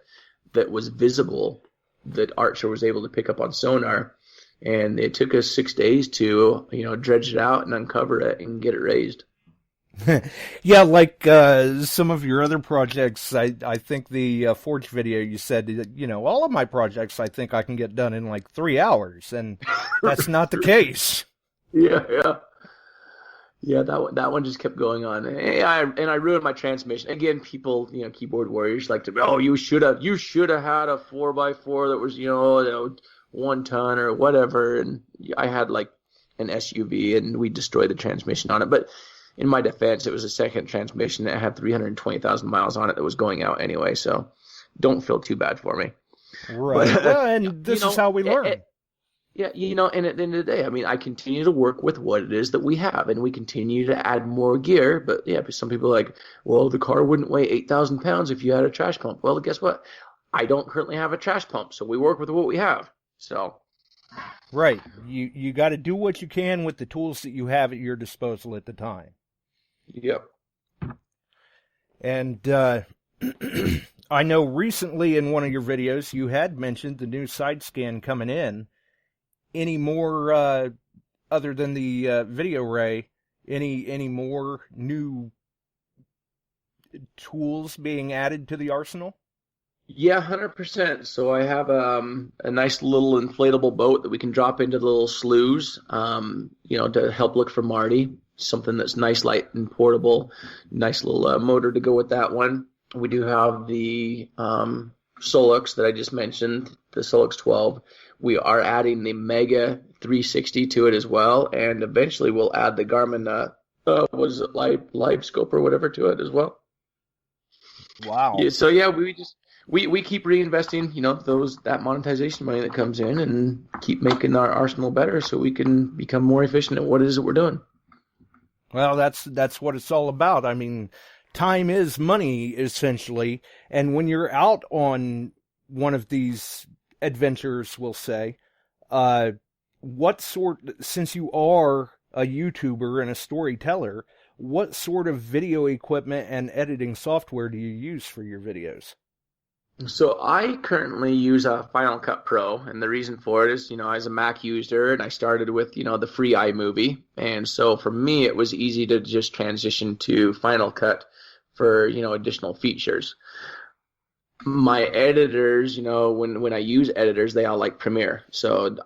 that was visible that Archer was able to pick up on sonar, and it took us 6 days to dredge it out and uncover it and get it raised. Yeah, like some of your other projects, I think the Forge video you said, all of my projects I think I can get done in like 3 hours, and that's not the case. Yeah, that one just kept going on, and I ruined my transmission. Again, people, keyboard warriors like to, you should have had a 4x4 that was, 1 ton or whatever, and I had like an SUV, and we destroyed the transmission on it. But in my defense, it was a second transmission that had 320,000 miles on it that was going out anyway, so don't feel too bad for me. Right. But, well, and this is how we learn. Yeah, and at the end of the day, I mean, I continue to work with what it is that we have, and we continue to add more gear. But yeah, some people are like, well, the car wouldn't weigh 8,000 pounds if you had a trash pump. Well, guess what? I don't currently have a trash pump, so we work with what we have. So, right, you got to do what you can with the tools that you have at your disposal at the time. Yep. And I know recently in one of your videos you had mentioned the new side scan coming in. Any more, other than the video ray, any more new tools being added to the arsenal? Yeah, 100%. So I have a nice little inflatable boat that we can drop into the little sloughs, to help look for Marty. Something that's nice, light, and portable. Nice little motor to go with that one. We do have the Solux that I just mentioned, the Solux 12. We are adding the Mega 360 to it as well, and eventually we'll add the Garmin, Live Scope or whatever to it as well. Wow. Yeah, so yeah, we keep reinvesting, that monetization money that comes in, and keep making our arsenal better so we can become more efficient at what it is that we're doing. Well, that's what it's all about. I mean, time is money, essentially, and when you're out on one of these adventures, we'll say, since you are a YouTuber and a storyteller, what sort of video equipment and editing software do you use for your videos? So I currently use a Final Cut Pro, and the reason for it is, I was a Mac user, and I started with, the free iMovie, and so for me it was easy to just transition to Final Cut for, additional features. My editors, when I use editors, they all like Premiere, so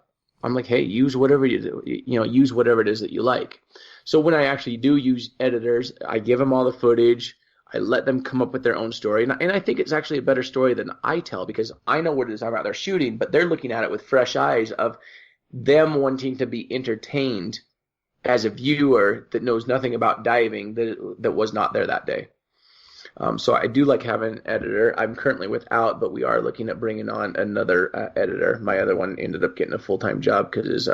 I'm like, hey, use whatever you do, use whatever it is that you like. So when I actually do use editors, I give them all the footage. I let them come up with their own story, and I think it's actually a better story than I tell, because I know what it is I'm out there shooting, but they're looking at it with fresh eyes of them wanting to be entertained as a viewer that knows nothing about diving, that was not there that day. So I do like having an editor. I'm currently without, but we are looking at bringing on another editor. My other one ended up getting a full-time job because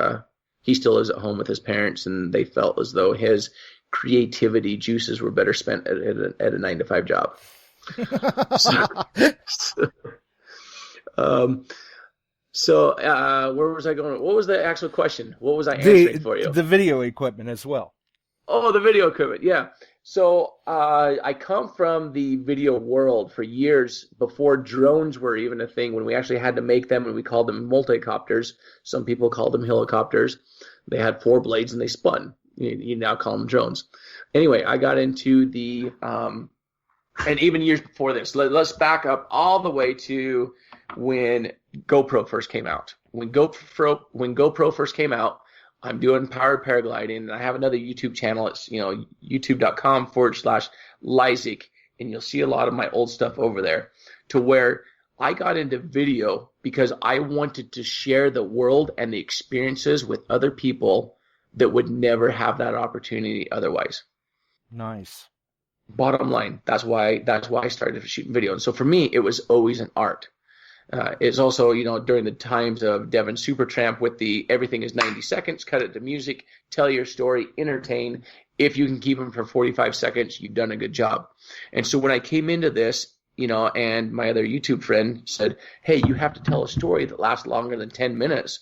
he still is at home with his parents, and they felt as though his creativity juices were better spent at a 9-to-5 job. Where was I going? What was the actual question? What was I answering for you? The video equipment as well. Oh, the video equipment, yeah. So I come from the video world for years before drones were even a thing, when we actually had to make them, and we called them multicopters. Some people called them helicopters. They had 4 blades and they spun. You now call them drones. Anyway, I got into the and even years before this. Let's back up all the way to when GoPro first came out. When GoPro first came out, I'm doing powered paragliding, and I have another YouTube channel. It's youtube.com/Leisek, and you'll see a lot of my old stuff over there. To where I got into video because I wanted to share the world and the experiences with other people that would never have that opportunity otherwise. Nice. Bottom line, that's why I started shooting video. And so for me, it was always an art. It's also, during the times of Devin Supertramp with the everything is 90 seconds, cut it to music, tell your story, entertain. If you can keep them for 45 seconds, you've done a good job. And so when I came into this, and my other YouTube friend said, hey, you have to tell a story that lasts longer than 10 minutes.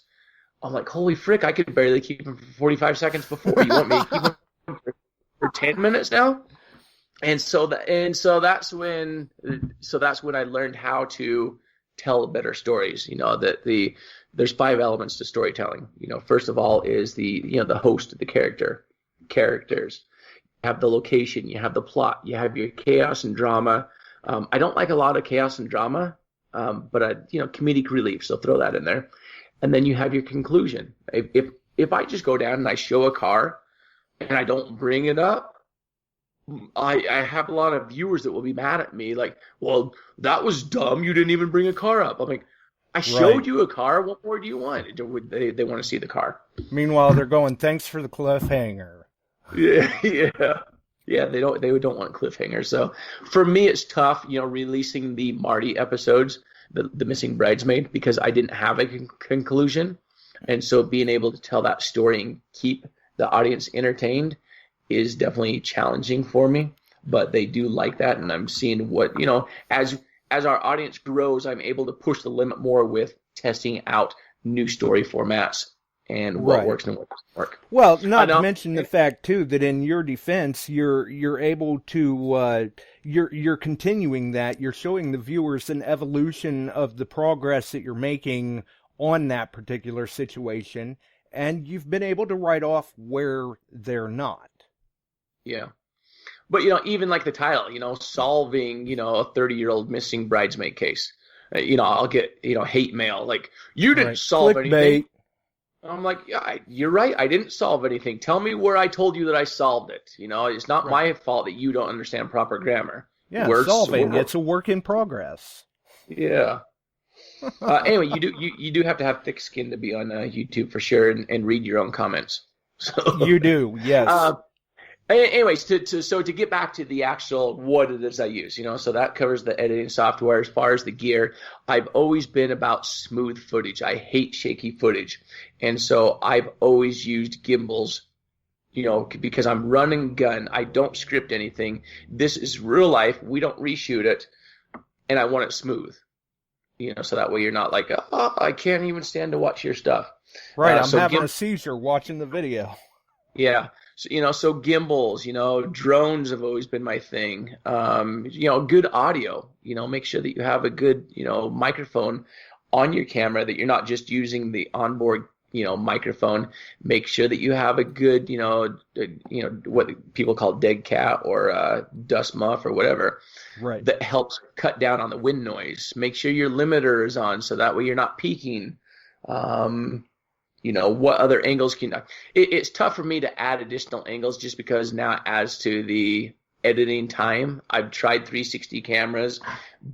I'm like, holy frick, I could barely keep him for 45 seconds before. You want me to keep him for 10 minutes now? And so that's when I learned how to tell better stories. There's 5 elements to storytelling. First of all is the host, the characters. You have the location, you have the plot, you have your chaos and drama. I don't like a lot of chaos and drama, but comedic relief, so throw that in there. And then you have your conclusion. If I just go down and I show a car and I don't bring it up, I have a lot of viewers that will be mad at me, like, well, that was dumb. You didn't even bring a car up. I'm like, I showed you a car. What more do you want? They want to see the car. Meanwhile, they're going, thanks for the cliffhanger. Yeah. They don't want cliffhangers. So for me, it's tough, releasing the Marty episodes, the missing bridesmaid, because I didn't have a conclusion, and so being able to tell that story and keep the audience entertained is definitely challenging for me. But they do like that, and I'm seeing what as our audience grows, I'm able to push the limit more with testing out new story formats and what works and what doesn't work. Well, not to mention the fact too that in your defense, you're able to you're continuing that. You're showing the viewers an evolution of the progress that you're making on that particular situation, and you've been able to write off where they're not. Yeah. But, even like the title, solving, a 30-year-old missing bridesmaid case. I'll get, hate mail. Like, you didn't solve anything. I'm like, yeah, you're right. I didn't solve anything. Tell me where I told you that I solved it. It's not my fault that you don't understand proper grammar. Yeah, solving. It's a work in progress. Yeah. Anyway, you do have to have thick skin to be on YouTube for sure and read your own comments. So, you do, yes. Anyways, to get back to the actual what it is I use, so that covers the editing software. As far as the gear, I've always been about smooth footage. I hate shaky footage, and so I've always used gimbals, because I'm run and gun. I don't script anything. This is real life. We don't reshoot it, and I want it smooth, so that way you're not like, oh, I can't even stand to watch your stuff. Right, I'm having a seizure watching the video. Yeah. So gimbals, drones have always been my thing. Good audio, make sure that you have a good, microphone on your camera, that you're not just using the onboard, microphone. Make sure that you have a good, what people call dead cat or dust muff or whatever. Right. That helps cut down on the wind noise. Make sure your limiter is on so that way you're not peaking. What other angles it's tough for me to add additional angles just because now it adds to the editing time. I've tried 360 cameras,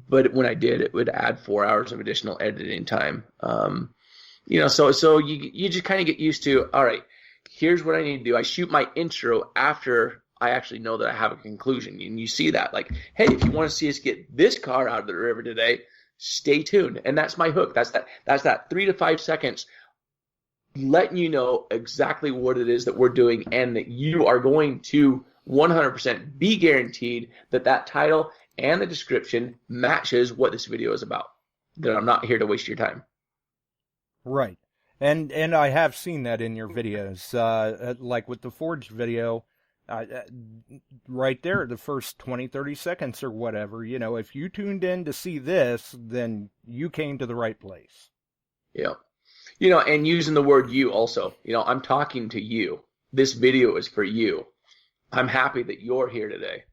but when I did, it would add 4 hours of additional editing time. So you just kind of get used to, all right, here's what I need to do. I shoot my intro after I actually know that I have a conclusion. And you see that, like, hey, if you want to see us get this car out of the river today, stay tuned. And that's my hook. That's that 3 to 5 seconds letting you know exactly what it is that we're doing, and that you are going to 100% be guaranteed that that title and the description matches what this video is about. That I'm not here to waste your time. Right. And I have seen that in your videos, like with the Forge video, right there, the first 20, 30 seconds or whatever, if you tuned in to see this, then you came to the right place. Yeah. And using the word you also, I'm talking to you. This video is for you. I'm happy that you're here today.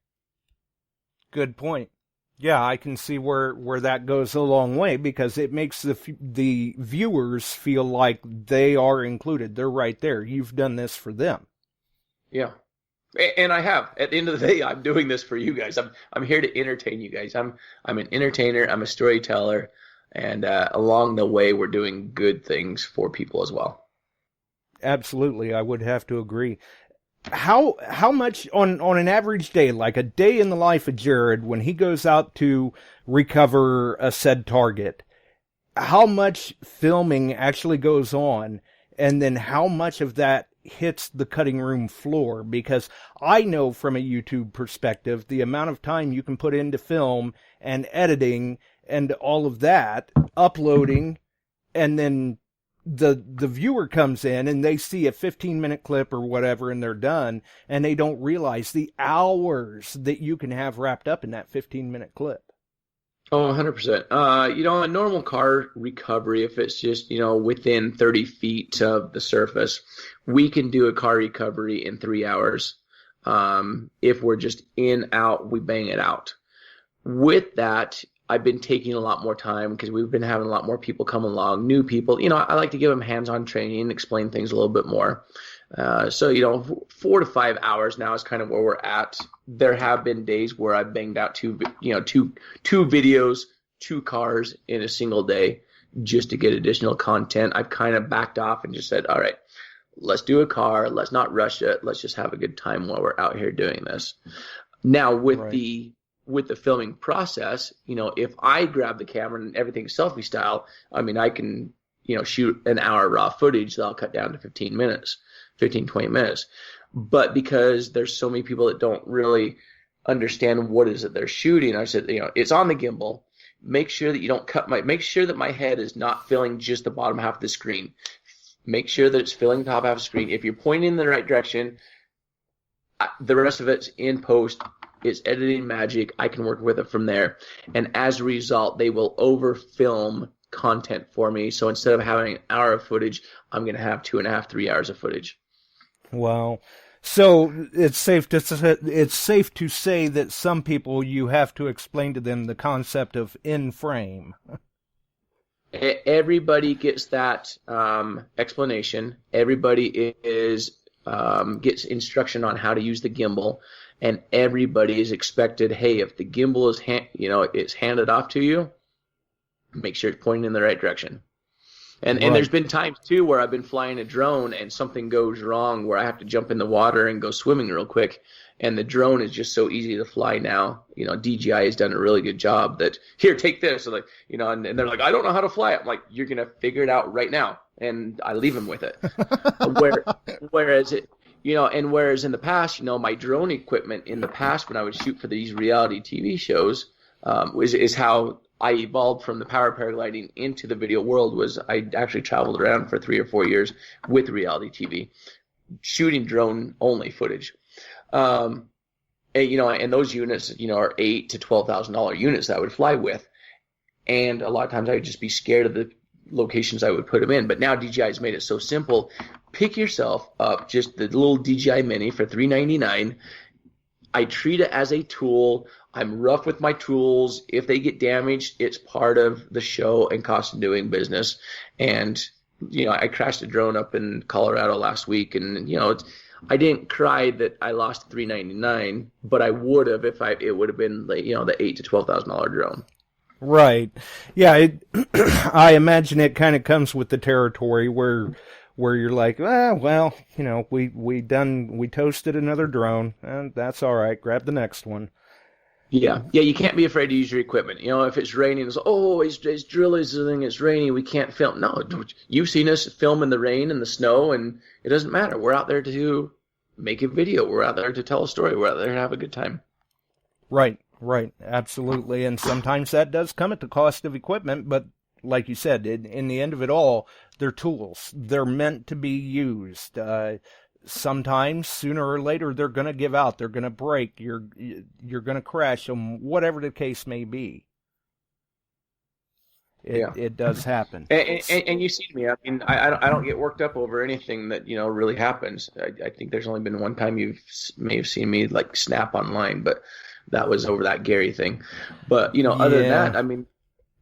Good point. Yeah, I can see where that goes a long way, because it makes the viewers feel like they are included. They're right there. You've done this for them. Yeah. And I have. At the end of the day, I'm doing this for you guys. I'm here to entertain you guys. I'm an entertainer. I'm a storyteller. And along the way, we're doing good things for people as well. Absolutely, I would have to agree. How much on an average day, like a day in the life of Jared, when he goes out to recover a said target, how much filming actually goes on, and then how much of that hits the cutting room floor? Because I know from a YouTube perspective, the amount of time you can put into film and editing and all of that, uploading, and then the viewer comes in and they see a 15-minute clip or whatever and they're done, and they don't realize the hours that you can have wrapped up in that 15-minute clip. Oh, 100%. A normal car recovery, if it's just, within 30 feet of the surface, we can do a car recovery in 3 hours. If we're just in, out, we bang it out. With that, I've been taking a lot more time because we've been having a lot more people come along, new people. I like to give them hands-on training and explain things a little bit more. So 4 to 5 hours now is kind of where we're at. There have been days where I've banged out two videos, 2 cars in a single day, just to get additional content. I've kind of backed off and just said, all right, let's do a car. Let's not rush it. Let's just have a good time while we're out here doing this. Now with the filming process, if I grab the camera and everything's selfie style, I mean, I can, shoot an hour raw footage that I'll cut down to 20 minutes. But because there's so many people that don't really understand what is it they're shooting, I said, it's on the gimbal. Make sure that you don't make sure that my head is not filling just the bottom half of the screen. Make sure that it's filling the top half of the screen. If you're pointing in the right direction, the rest of it's in post. It's editing magic. I can work with it from there. And as a result, they will overfilm content for me. So instead of having an hour of footage, I'm going to have 2.5, 3 hours of footage. Wow. So it's safe to say that some people, you have to explain to them the concept of in frame. Everybody gets that explanation. Everybody gets instruction on how to use the gimbal, and everybody is expected. Hey, if the gimbal is it's handed off to you, make sure it's pointing in the right direction. And there's been times too where I've been flying a drone and something goes wrong where I have to jump in the water and go swimming real quick. And the drone is just so easy to fly now. DJI has done a really good job that, here, take this. So and they're like, I don't know how to fly it. I'm like, you're going to figure it out right now. And I leave them with it. Whereas in the past, my drone equipment in the past when I would shoot for these reality TV shows is how I evolved from the power paragliding into the video world. Was I actually traveled around for 3 or 4 years with reality TV, shooting drone only footage. And those units, are $8,000 to $12,000 units that I would fly with. And a lot of times I would just be scared of the locations I would put them in. But now DJI has made it so simple. Pick yourself up just the little DJI Mini for $399. I treat it as a tool. I'm rough with my tools. If they get damaged, it's part of the show and cost of doing business. And, I crashed a drone up in Colorado last week, and, I didn't cry that I lost $399, but I would have if it would have been the $8,000 to $12,000 drone. Right. Yeah. I imagine it kind of comes with the territory where you're like, we toasted another drone, and that's all right. Grab the next one. Yeah. You can't be afraid to use your equipment. If it's raining, it's drizzling, it's raining, we can't film. No, you've seen us film in the rain and the snow, and it doesn't matter. We're out there to make a video. We're out there to tell a story. We're out there to have a good time. Right, absolutely. And sometimes that does come at the cost of equipment, but like you said, in the end of it all, they're tools. They're meant to be used. Sometimes, sooner or later, they're going to give out. They're going to break. You're going to crash them, whatever the case may be. It does happen. And you see me. I mean, I don't get worked up over anything that really happens. I think there's only been one time you may have seen me snap online, but that was over that Gary thing. But other than that, I mean,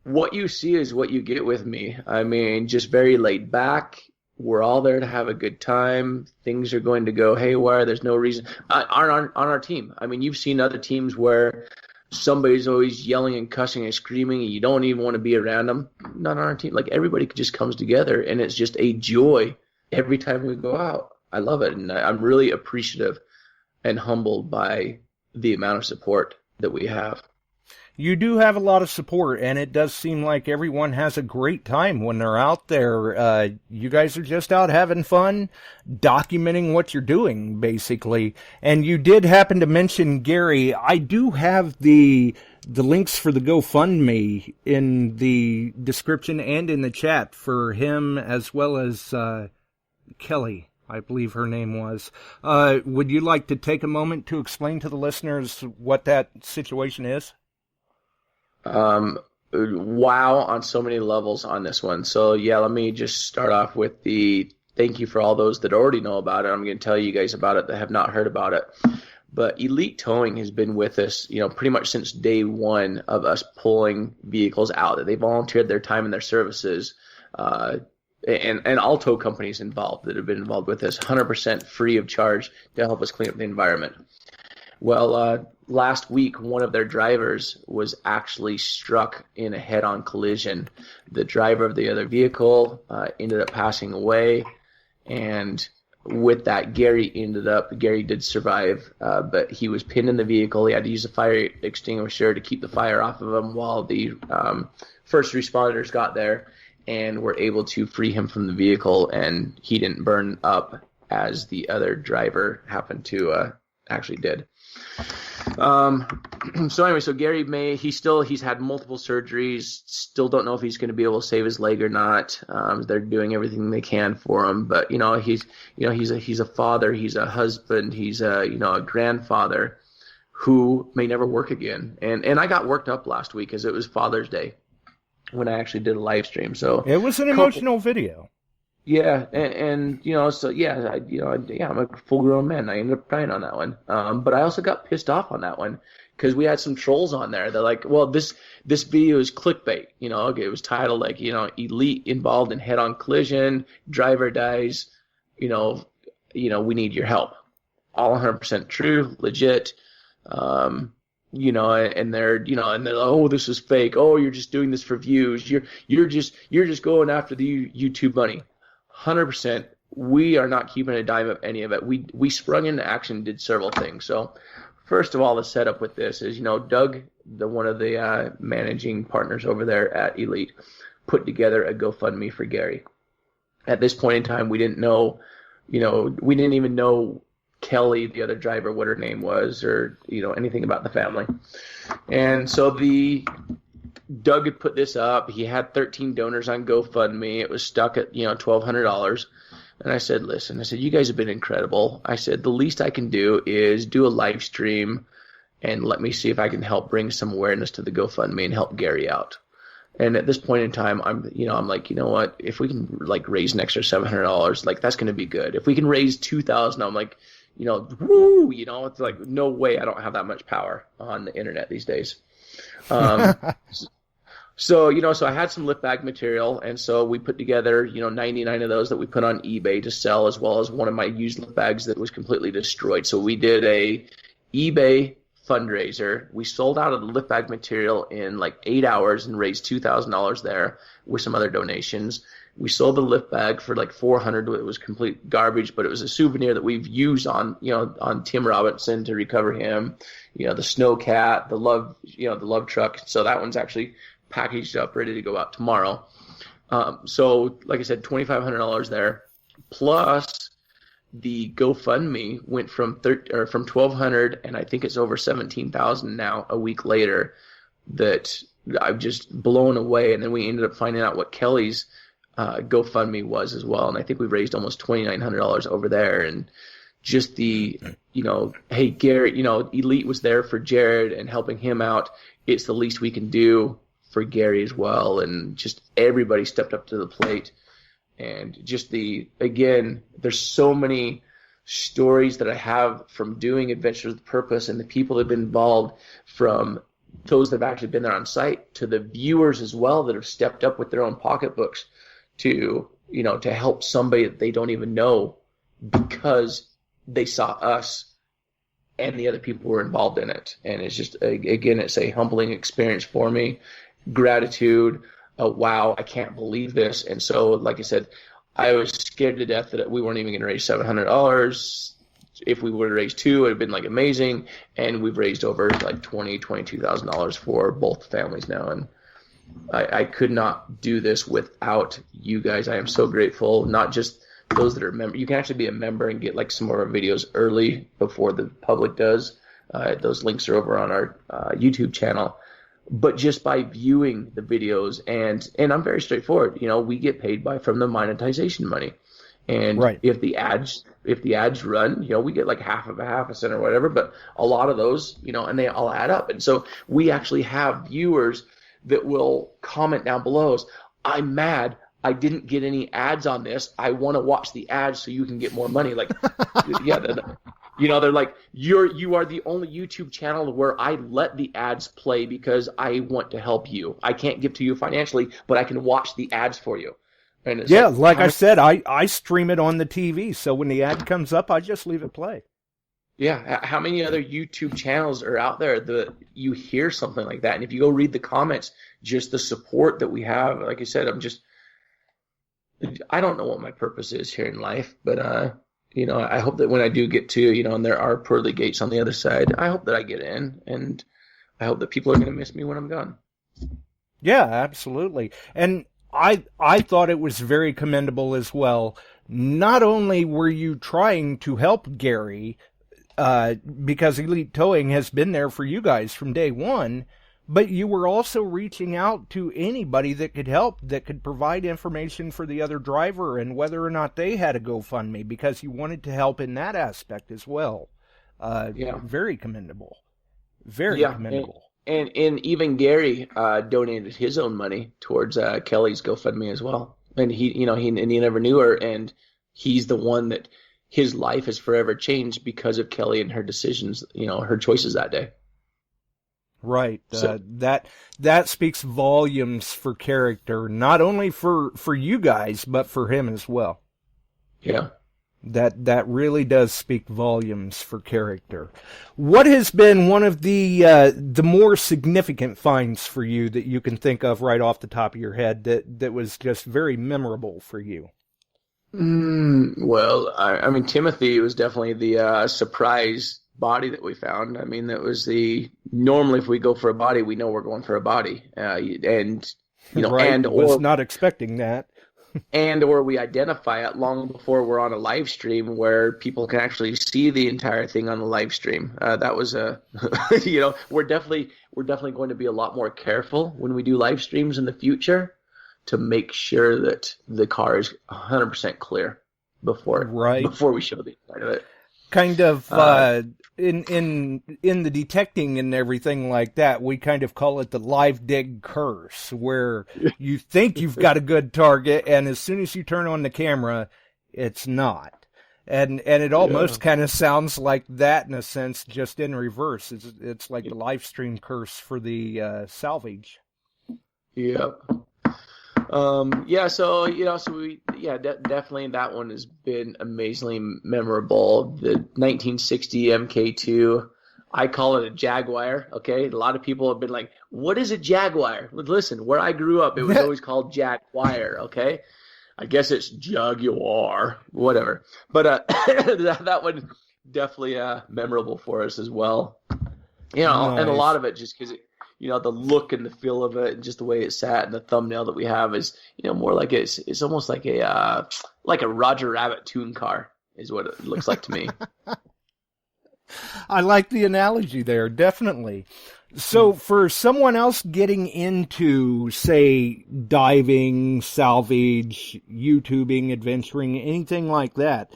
what you see is what you get with me. I mean, just very laid back. We're all there to have a good time. Things are going to go haywire. There's no reason on our team. I mean, you've seen other teams where somebody's always yelling and cussing and screaming, and you don't even want to be around them. Not on our team. Everybody just comes together, and it's just a joy every time we go out. I love it, and I'm really appreciative and humbled by the amount of support that we have. You do have a lot of support, and it does seem like everyone has a great time when they're out there. You guys are just out having fun, documenting what you're doing, basically. And you did happen to mention Gary. I do have the links for the GoFundMe in the description and in the chat for him, as well as Kelly, I believe her name was. Would you like to take a moment to explain to the listeners what that situation is? Wow on so many levels on this one. So let me just start off with the thank you for all those that already know about it. I'm going to tell you guys about it that have not heard about it. But Elite Towing has been with us, pretty much since day one of us pulling vehicles out. They volunteered their time and their services, and all tow companies involved that have been involved with us, 100% free of charge to help us clean up the environment. Well, last week, one of their drivers was actually struck in a head-on collision. The driver of the other vehicle ended up passing away, and with that, Gary did survive, but he was pinned in the vehicle. He had to use a fire extinguisher to keep the fire off of him while the first responders got there and were able to free him from the vehicle, and he didn't burn up as the other driver happened to actually did. So anyway, so Gary he's had multiple surgeries, still don't know if he's going to be able to save his leg or not. They're doing everything they can for him, but he's a father, he's a husband, he's a grandfather who may never work again. And I got worked up last week as it was Father's Day when I actually did a live stream. So it was an emotional video. Yeah, and so yeah, I'm a full-grown man. I ended up crying on that one, but I also got pissed off on that one because we had some trolls on there. They're like, "Well, this video is clickbait." It was titled like, "Elite involved in head-on collision, driver dies." We need your help. All 100% true, legit. And they're like, "Oh, this is fake. Oh, you're just doing this for views. You're just going after the YouTube money." 100%. We are not keeping a dime of any of it. We sprung into action and did several things. So first of all, the setup with this is, Doug, one of the managing partners over there at Elite, put together a GoFundMe for Gary. At this point in time, we didn't know, we didn't even know Kelly, the other driver, what her name was, or anything about the family. And so Doug had put this up. He had 13 donors on GoFundMe. It was stuck at, $1,200. And I said, listen, you guys have been incredible. I said, the least I can do is do a live stream and let me see if I can help bring some awareness to the GoFundMe and help Gary out. And at this point in time, I'm like, you know what? If we can raise an extra $700, that's going to be good. If we can raise $2,000, I'm like, woo, it's like, no way. I don't have that much power on the internet these days. So I had some lift bag material, and so we put together, 99 of those that we put on eBay to sell, as well as one of my used lift bags that was completely destroyed. So we did a eBay fundraiser. We sold out of the lift bag material in 8 hours and raised $2,000 there with some other donations. We sold the lift bag for $400. It was complete garbage, but it was a souvenir that we've used on Tim Robinson to recover him. The Snowcat, the Love truck. So that one's actually packaged up, ready to go out tomorrow. So like I said, $2,500 there, plus the GoFundMe went from $1,200, and I think it's over $17,000 now. A week later, that I've just blown away. And then we ended up finding out what Kelly's GoFundMe was as well, and I think we raised almost $2,900 over there. And just the hey, Garrett, Elite was there for Jared and helping him out. It's the least we can do for Gary as well, and just everybody stepped up to the plate. And just there's so many stories that I have from doing Adventures with Purpose, and the people that have been involved, from those that have actually been there on site to the viewers as well that have stepped up with their own pocketbooks to help somebody that they don't even know because they saw us and the other people were involved in it. And it's just, again, it's a humbling experience for me. Gratitude. Wow, I can't believe this. And so, like I said, I was scared to death that we weren't even going to raise $700. If we would have raised $2, it would have been amazing. And we've raised over $22,000 for both families now. And I could not do this without you guys. I am so grateful. Not just those that are members. You can actually be a member and get some of our videos early before the public does. Those links are over on our YouTube channel. But just by viewing the videos, and I'm very straightforward. We get paid from the monetization money. And right. if the ads run, we get half a cent or whatever. But a lot of those, and they all add up. And so we actually have viewers that will comment down below, I'm mad I didn't get any ads on this. I want to watch the ads so you can get more money. Yeah, they're like, you are the only YouTube channel where I let the ads play because I want to help you. I can't give to you financially, but I can watch the ads for you. And it's like I said, I stream it on the TV, so when the ad comes up, I just leave it play. Yeah, how many other YouTube channels are out there that you hear something like that? And if you go read the comments, just the support that we have, like I said, I don't know what my purpose is here in life, but I hope that when I do get to, and there are pearly gates on the other side, I hope that I get in, and I hope that people are going to miss me when I'm gone. Yeah, absolutely. And I thought it was very commendable as well. Not only were you trying to help Gary, because Elite Towing has been there for you guys from day one, but you were also reaching out to anybody that could help, that could provide information for the other driver and whether or not they had a GoFundMe, because you wanted to help in that aspect as well. Very commendable. Very commendable. And even Gary donated his own money towards Kelly's GoFundMe as well. And he never knew her, and he's the one that his life has forever changed because of Kelly and her decisions, her choices that day. Right. So, that speaks volumes for character, not only for you guys, but for him as well. Yeah. That really does speak volumes for character. What has been one of the more significant finds for you that you can think of right off the top of your head that was just very memorable for you? Well, I mean, Timothy was definitely the surprise body that we found. I mean, that was normally if we go for a body, we know we're going for a body, and right, was not expecting that. And or we identify it long before we're on a live stream where people can actually see the entire thing on the live stream. That was we're definitely going to be a lot more careful when we do live streams in the future to make sure that the car is 100% clear before we show the inside of it. Kind of in the detecting and everything like that, we kind of call it the live dig curse, where you think you've got a good target, and as soon as you turn on the camera, it's not. And it almost kind of sounds like that in a sense, just in reverse. It's like the live stream curse for the salvage. Yeah. Definitely that one has been amazingly memorable. The 1960 MK2, I call it a Jaguar. Okay, a lot of people have been like, "What is a Jaguar?" Listen, where I grew up, it was always called Jaguar. Okay, I guess it's Jaguar, whatever. But that one definitely memorable for us as well. Nice. And a lot of it just because the look and the feel of it, and just the way it sat, and the thumbnail that we have is, more like it's almost like a Roger Rabbit tune car is what it looks like to me. I like the analogy there, definitely. So for someone else getting into, say, diving, salvage, YouTubing, adventuring, anything like that,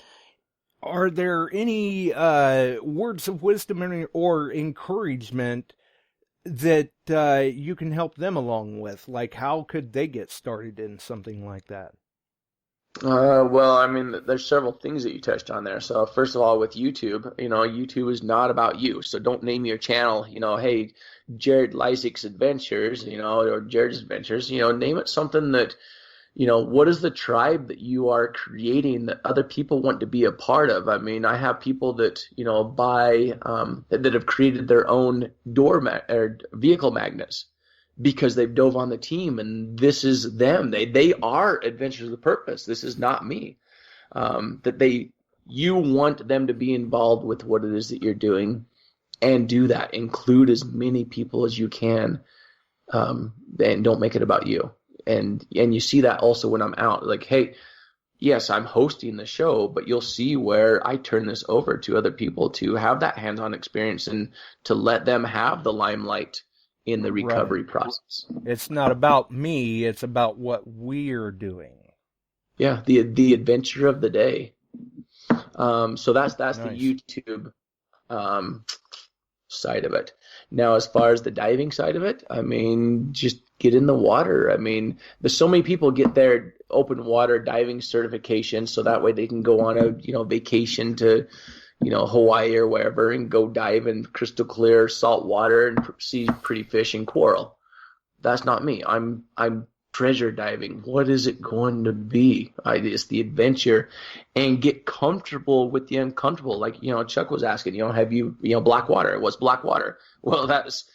are there any words of wisdom or encouragement that you can help them along with? Like, how could they get started in something like that? Well, I mean, there's several things that you touched on there. So first of all, with YouTube, YouTube is not about you. So don't name your channel, hey, Jared Leisek's Adventures, or Jared's Adventures. Name it something that, what is the tribe that you are creating that other people want to be a part of? I mean, I have people that, buy, that have created their own or vehicle magnets because they've dove on the team, and this is them. They are Adventures of Purpose. This is not me. You want them to be involved with what it is that you're doing, and do that. Include as many people as you can, and don't make it about you. And you see that also when I'm out. Like, hey, yes, I'm hosting the show, but you'll see where I turn this over to other people to have that hands-on experience and to let them have the limelight in the recovery process. It's not about me, it's about what we're doing. Yeah, the adventure of the day. So that's nice. The YouTube side of it. Now, as far as the diving side of it, I mean, just get in the water. I mean, there's so many people get their open water diving certification so that way they can go on a vacation to Hawaii or wherever and go dive in crystal clear salt water and see pretty fish and coral. That's not me. I'm treasure diving. What is it going to be? It's the adventure, and get comfortable with the uncomfortable. Like, Chuck was asking, have you, black water? What's black water? Well, that's,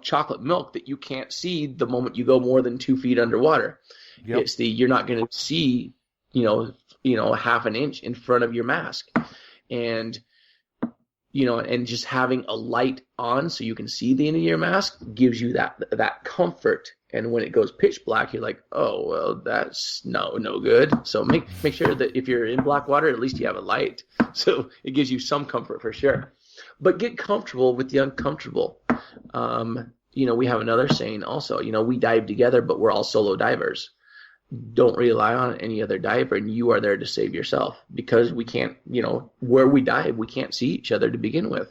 chocolate milk that you can't see the moment you go more than 2 feet underwater. Yep. It's you're not going to see, a half an inch in front of your mask. And, and just having a light on so you can see the end of your mask gives you that comfort. And when it goes pitch black, you're like, oh, well, that's no good. So make sure that if you're in black water, at least you have a light. So it gives you some comfort for sure. But get comfortable with the uncomfortable. We have another saying also, we dive together, but we're all solo divers. Don't rely on any other diver, and you are there to save yourself, because we can't, where we dive, we can't see each other to begin with.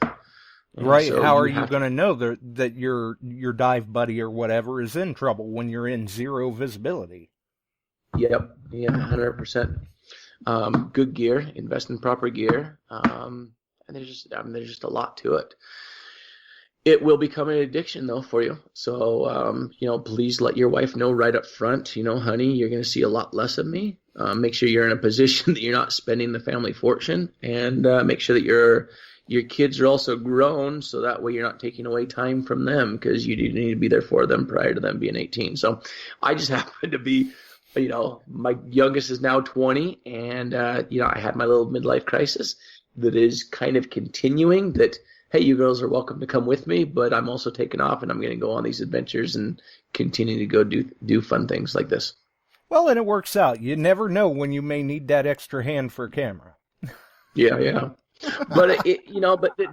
Right. So how are you going to know that your dive buddy or whatever is in trouble when you're in zero visibility? Yep. Yeah, 100%. Good gear, invest in proper gear. And there's just a lot to it. It will become an addiction, though, for you. So, please let your wife know right up front, honey, you're going to see a lot less of me. Make sure you're in a position that you're not spending the family fortune, and make sure that your kids are also grown, so that way you're not taking away time from them, because you do need to be there for them prior to them being 18. So I just happen to be, my youngest is now 20, and, I had my little midlife crisis that is kind of continuing that, hey, you girls are welcome to come with me, but I'm also taking off, and I'm going to go on these adventures and continue to go do fun things like this. Well, and it works out. You never know when you may need that extra hand for a camera. Yeah. But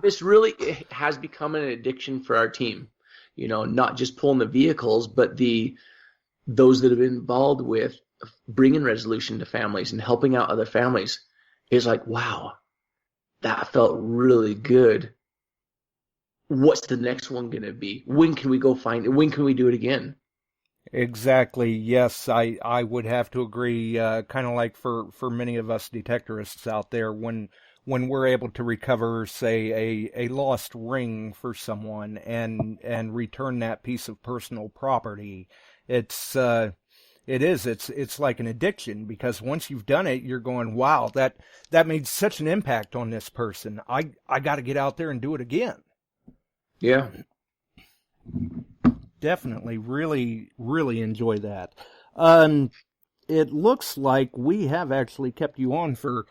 this really has become an addiction for our team. Not just pulling the vehicles, but those that have been involved with bringing resolution to families and helping out other families is like, wow, that felt really good. What's the next one going to be? When can we go find it? When can we do it again? Exactly. Yes, I would have to agree. Kind of like for many of us detectorists out there, when we're able to recover, say, a lost ring for someone and return that piece of personal property, it's like an addiction, because once you've done it, you're going, wow, that made such an impact on this person. I got to get out there and do it again. Yeah. Definitely. Really, really enjoy that. It looks like we have actually kept you on for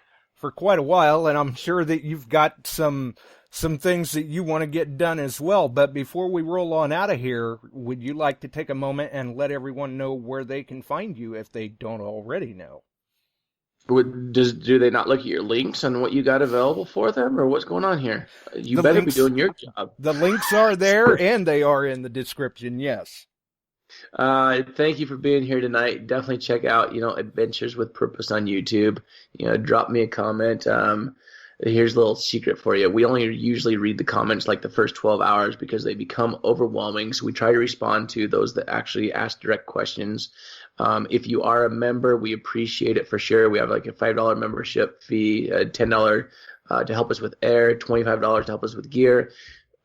quite a while, and I'm sure that you've got some things that you want to get done as well. But before we roll on out of here, would you like to take a moment and let everyone know where they can find you if they don't already know? Do they not look at your links and what you got available for them, or what's going on here? You better be doing your job. The links are there, and they are in the description, yes. Thank you for being here tonight. Definitely check out, Adventures with Purpose on YouTube. Drop me a comment. Here's a little secret for you. We only usually read the comments like the first 12 hours because they become overwhelming. So we try to respond to those that actually ask direct questions. If you are a member, we appreciate it for sure. We have like a $5 membership fee, $10 to help us with air, $25 to help us with gear.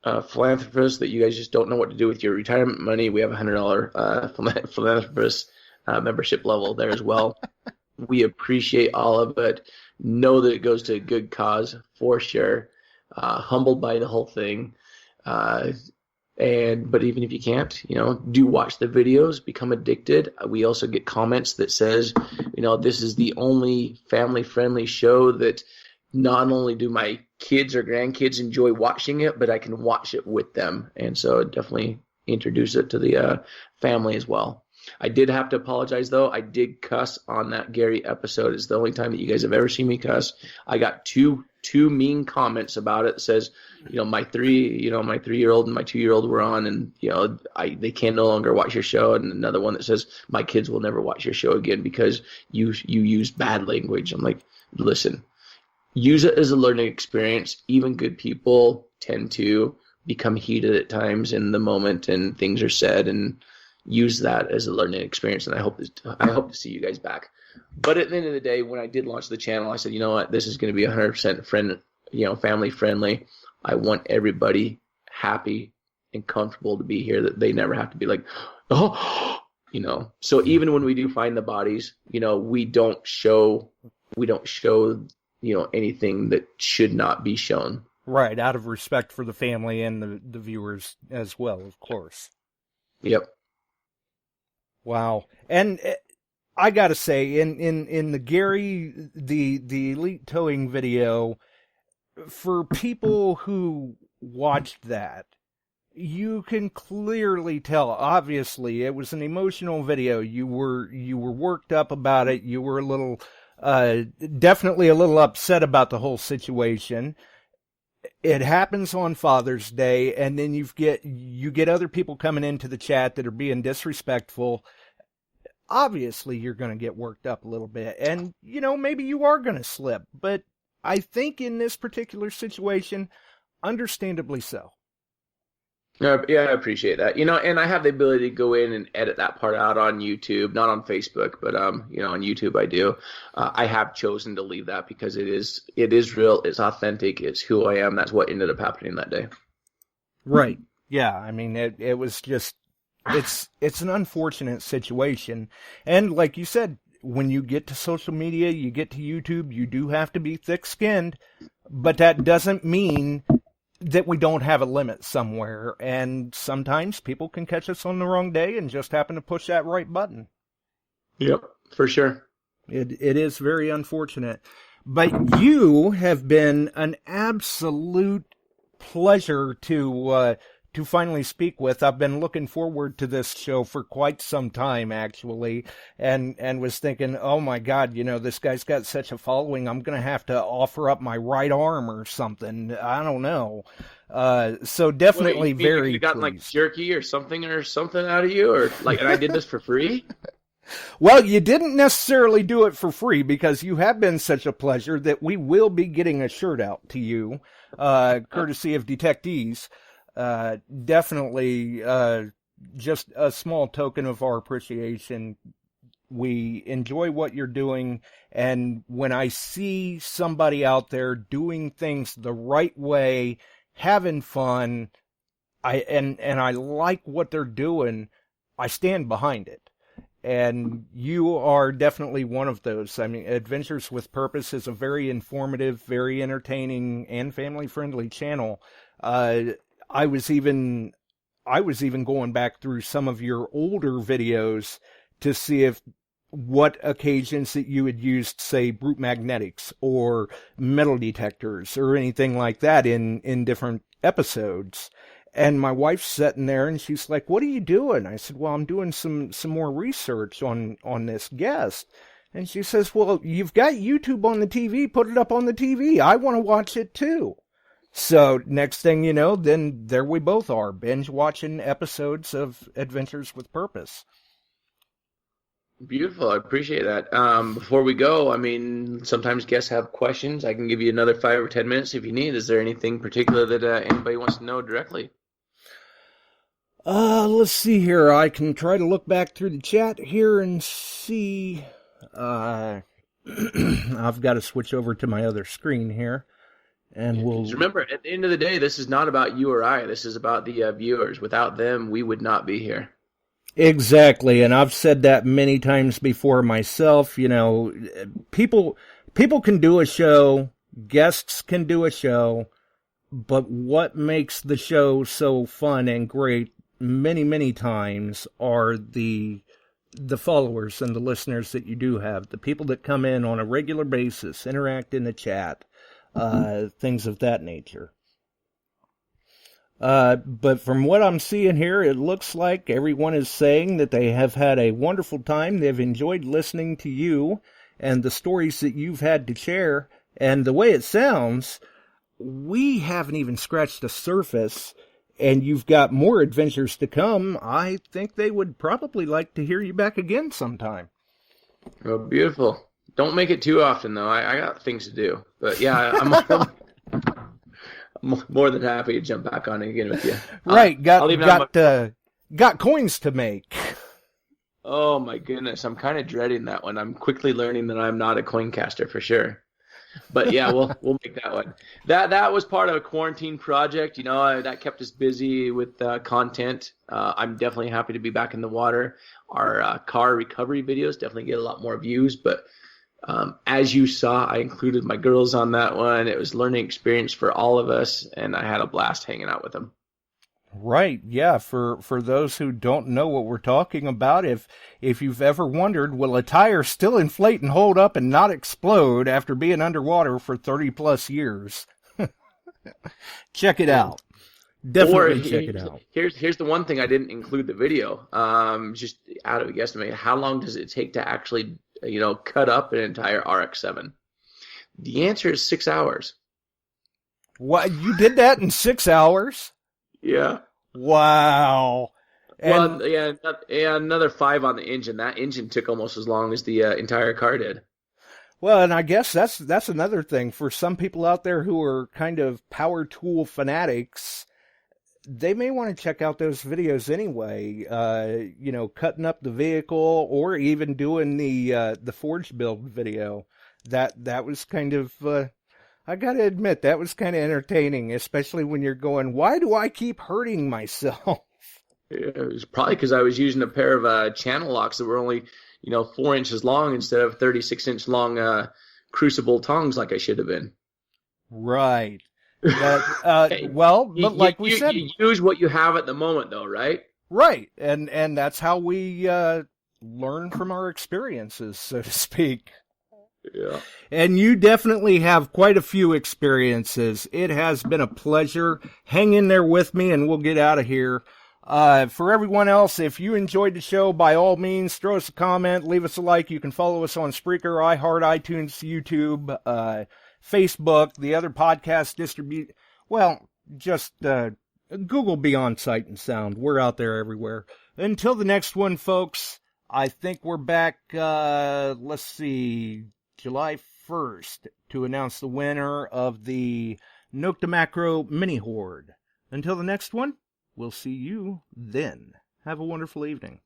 Philanthropists that you guys just don't know what to do with your retirement money, we have a $100 philanthropist membership level there as well. We appreciate all of it. Know that it goes to a good cause for sure. Humbled by the whole thing. But even if you can't, do watch the videos, become addicted. We also get comments that says, this is the only family-friendly show that not only do my kids or grandkids enjoy watching it, but I can watch it with them. And so definitely introduce it to the family as well. I did have to apologize, though. I did cuss on that Gary episode. It's the only time that you guys have ever seen me cuss. I got two mean comments about it. It says, my 3-year-old and my 2-year-old were on, and they can no longer watch your show. And another one that says my kids will never watch your show again because you use bad language. I'm like, listen, use it as a learning experience. Even good people tend to become heated at times in the moment, and things are said, and use that as a learning experience. And I hope to see you guys back. But at the end of the day, when I did launch the channel, I said, you know what, this is going to be 100% family friendly. I want everybody happy and comfortable to be here, that they never have to be like, oh, So even when we do find the bodies, we don't show, anything that should not be shown. Right, out of respect for the family and the viewers as well, of course. Yep. Wow. And I gotta say, in the Gary, the Elite Towing video, for people who watched that, you can clearly tell, obviously, it was an emotional video. You were worked up about it. You were a little, definitely a little upset about the whole situation. It happens on Father's Day, and then you get other people coming into the chat that are being disrespectful. Obviously, you're going to get worked up a little bit, and, maybe you are going to slip, but I think in this particular situation, understandably so. Yeah, I appreciate that. And I have the ability to go in and edit that part out on YouTube, not on Facebook, but on YouTube I do. I have chosen to leave that because it is real, it's authentic, it's who I am. That's what ended up happening that day. Right. Yeah. I mean, it was just, it's an unfortunate situation. And like you said, when you get to social media, you get to YouTube, you do have to be thick-skinned, but that doesn't mean that we don't have a limit somewhere, and sometimes people can catch us on the wrong day and just happen to push that right button. Yep, for sure. It is very unfortunate. But you have been an absolute pleasure to finally speak with. I've been looking forward to this show for quite some time, actually, and was thinking, oh my God, this guy's got such a following, I'm going to have to offer up my right arm or something. I don't know. So definitely very you got pleased. Like jerky or something out of you, or and I did this for free? Well, you didn't necessarily do it for free, because you have been such a pleasure that we will be getting a shirt out to you, courtesy of Detecteies. Definitely, just a small token of our appreciation. We enjoy what you're doing, and when I see somebody out there doing things the right way, having fun, and I like what they're doing, I stand behind it. And you are definitely one of those. I mean, Adventures with Purpose is a very informative, very entertaining, and family-friendly channel. I was even going back through some of your older videos to see what occasions that you had used, say, brute magnetics or metal detectors or anything like that in different episodes. And my wife's sitting there and she's like, "What are you doing?" I said, "Well, I'm doing some more research on this guest." And she says, "Well, you've got YouTube on the TV, put it up on the TV. I want to watch it too." So next thing you know, then there we both are, binge watching episodes of Adventures with Purpose. Beautiful. I appreciate that. Before we go, sometimes guests have questions. I can give you another 5 or 10 minutes if you need. Is there anything particular that anybody wants to know directly? Let's see here. I can try to look back through the chat here and see. I've got to switch over to my other screen here. And we'll remember, at the end of the day, this is not about you or I. This is about the viewers. Without them, we would not be here. Exactly, and I've said that many times before myself. People can do a show, guests can do a show, but what makes the show so fun and great many, many times are the followers and the listeners that you do have, the people that come in on a regular basis, interact in the chat, things of that nature. But from what I'm seeing here, it looks like everyone is saying that they have had a wonderful time. They've enjoyed listening to you and the stories that you've had to share. And the way it sounds, we haven't even scratched the surface, and you've got more adventures to come. I think they would probably like to hear you back again sometime. Oh, beautiful. Don't make it too often, though. I got things to do. But yeah, I'm more than happy to jump back on it again with you. Right, got coins to make. Oh my goodness, I'm kind of dreading that one. I'm quickly learning that I'm not a coin caster for sure. But yeah, we'll make that one. That was part of a quarantine project. That kept us busy with content. I'm definitely happy to be back in the water. Our car recovery videos definitely get a lot more views, but as you saw, I included my girls on that one. It was a learning experience for all of us, and I had a blast hanging out with them. Right, yeah, for those who don't know what we're talking about, if you've ever wondered, will a tire still inflate and hold up and not explode after being underwater for 30 plus years? Check it out. Definitely check it out. Here's the one thing I didn't include the video. Just out of a guesstimate, how long does it take to actually, cut up an entire RX-7? The answer is 6 hours. What? You did that in 6 hours? Yeah. Wow. Well, yeah, another 5 on the engine. That engine took almost as long as the entire car did. Well, and I guess that's another thing for some people out there who are kind of power tool fanatics. They may want to check out those videos anyway. Cutting up the vehicle or even doing the forge build video. That was kind of. I gotta admit, that was kind of entertaining, especially when you're going, why do I keep hurting myself? Yeah, it was probably because I was using a pair of channel locks that were only, 4 inches long instead of 36-inch long crucible tongs like I should have been. Right. But like we said... You use what you have at the moment, though, right? Right, and that's how we learn from our experiences, so to speak. Yeah. And you definitely have quite a few experiences. It has been a pleasure. Hang in there with me and we'll get out of here. For everyone else, if you enjoyed the show, by all means, throw us a comment, leave us a like. You can follow us on Spreaker, iHeart, iTunes, YouTube, Facebook, the other podcast distribute. Well, just Google Beyond Sight and Sound. We're out there everywhere. Until the next one, folks, I think we're back, let's see, July 1st to announce the winner of the Nocta Macro Mini Horde. Until the next one, we'll see you then. Have a wonderful evening.